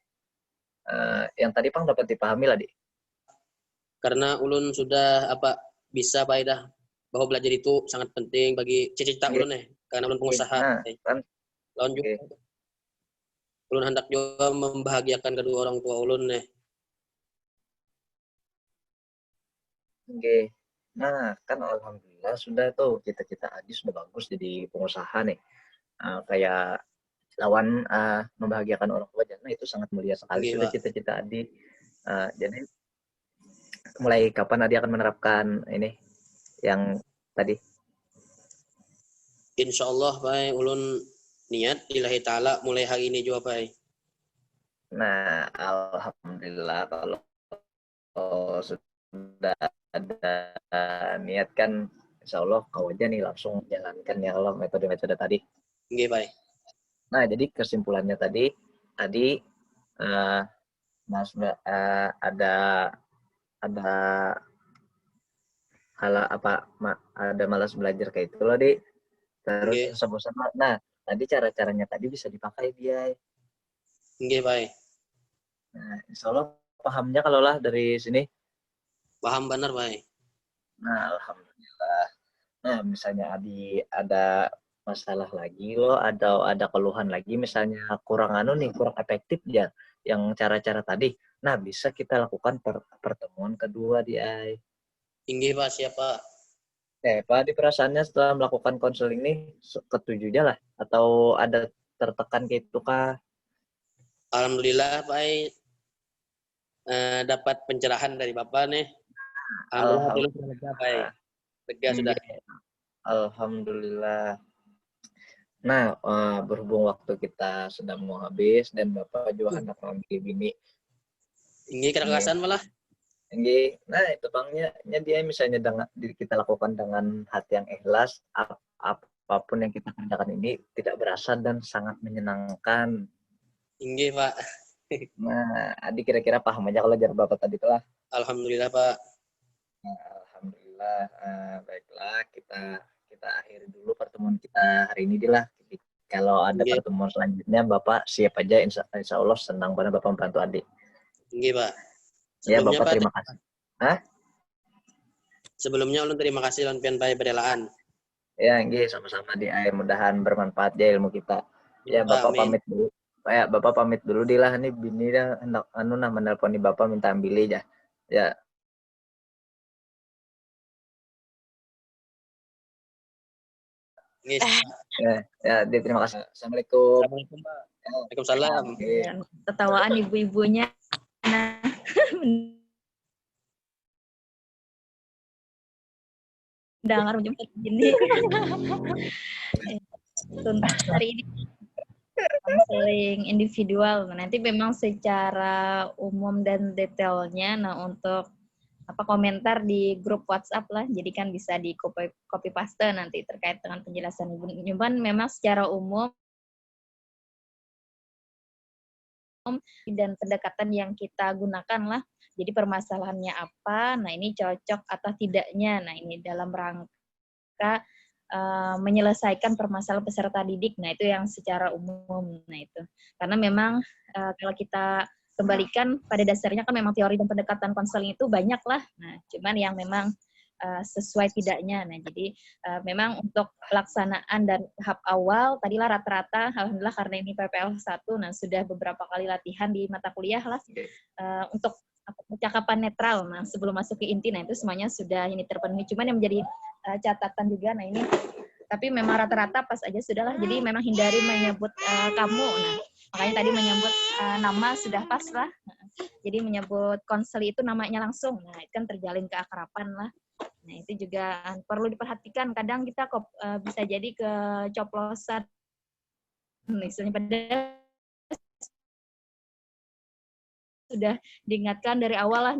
Yang tadi Pang dapat dipahami lah, Dik. Karena ulun sudah bisa Pak dah bahwa belajar itu sangat penting bagi cita-cita ulun karena ulun pengusaha. Kan. Lawan juga ulun hendak juga membahagiakan kedua orang tua ulun Oke. Nah, kan alhamdulillah sudah tuh cita-cita Adi sudah bagus jadi pengusaha nih. Kayak lawan membahagiakan orang tua, nah itu sangat mulia sekali sudah cita-cita Adi. Jadi mulai kapan Adi akan menerapkan ini yang tadi? Insya Allah, Pak, ulun niat lillahi ta'ala mulai hari ini juga, Pak. Nah, alhamdulillah kalau sudah ada niat kan, insya Allah kau aja nih langsung jalankan ya Allah metode-metode tadi. Nggih, Pak. Nah, jadi kesimpulannya tadi eh, Mas ada hal apa ada malas belajar kayak itu loh, Di. Terus Nggih. bosan-bosan. Nah, tadi cara-caranya tadi bisa dipakai dia. Nggih, Pak. Nah, insya Allah pahamnya kalau lah dari sini. Paham benar, Pak. Nah, alhamdulillah. Nah, misalnya Adi ada masalah lagi loh, ada keluhan lagi, misalnya kurang kurang efektif ya, yang cara-cara tadi. Nah, bisa kita lakukan pertemuan kedua di AI. Nggih, Pak, siapa? Pak, di perasaannya setelah melakukan konseling nih, ketujuhnya lah, atau ada tertekan gitu kah? Alhamdulillah, Pak. Dapat pencerahan dari Bapak nih. Alhamdulillah dulu sudah lega, Pak. Lega sudah. Alhamdulillah. Nah, berhubung waktu kita sedang mau habis dan Bapak juga hendak mengambil bini. Nggih, kerakasan malah. Nggih. Nah, itu Bangnya dia misalnya kita lakukan dengan hati yang ikhlas, apapun yang kita kerjakan ini tidak berasa dan sangat menyenangkan. Nggih, Pak. Nah, Adi kira-kira paham aja kalau jar Bapak tadi telah. Alhamdulillah, Pak. Nah, alhamdulillah. Baiklah, kita akhiri dulu pertemuan kita hari ini lah. Kalau ada Nggih. pertemuan selanjutnya, Bapak siap aja. Insya Allah senang banget Bapak membantu Adi. Nggih, Pak. Ya, Sebelumnya, Bapak Pak, terima kasih. Hah? Sebelumnya ulun terima kasih lan pian Pak berelaan. Ya, nggih, sama-sama di mudahan bermanfaat ya ilmu kita. Ya, Bapak Amin. pamit dulu. Bapak pamit dulu lah nih, bini dah hendak menelpon di Bapak minta ambil aja. Ya. Nggih. Ya, terima kasih. Assalamualaikum. Assalamualaikum, Pak. Waalaikumsalam. Ketawaan ibu-ibunya. Nah, dengar menjemput gini. Untuk hari ini konseling individual. Nanti memang secara umum dan detailnya, nah untuk komentar di grup WhatsApp lah, jadi kan bisa di copy paste nanti terkait dengan penjelasan ibu. Cuman memang secara umum dan pendekatan yang kita gunakan lah. Jadi permasalahannya apa? Nah ini cocok atau tidaknya. Nah ini dalam rangka menyelesaikan permasalahan peserta didik. Nah itu yang secara umum. Nah itu karena memang kalau kita kembalikan pada dasarnya kan memang teori dan pendekatan konseling itu banyak lah. Nah cuman yang memang sesuai tidaknya. Nah, jadi memang untuk pelaksanaan dan tahap awal, tadilah rata-rata, alhamdulillah karena ini PPL 1, nah sudah beberapa kali latihan di mata kuliah lah, untuk percakapan netral. Nah, sebelum masuk ke inti, nah itu semuanya sudah ini terpenuhi. Cuman yang menjadi catatan juga, nah ini, tapi memang rata-rata pas aja sudahlah. Jadi memang hindari menyebut kamu. Nah, makanya tadi menyebut nama sudah pas lah. Jadi menyebut konseli itu namanya langsung. Nah, itu kan terjalin keakraban lah. Nah, itu juga perlu diperhatikan. Kadang kita bisa jadi kecoplosan. Misalnya pada sudah diingatkan dari awal lah.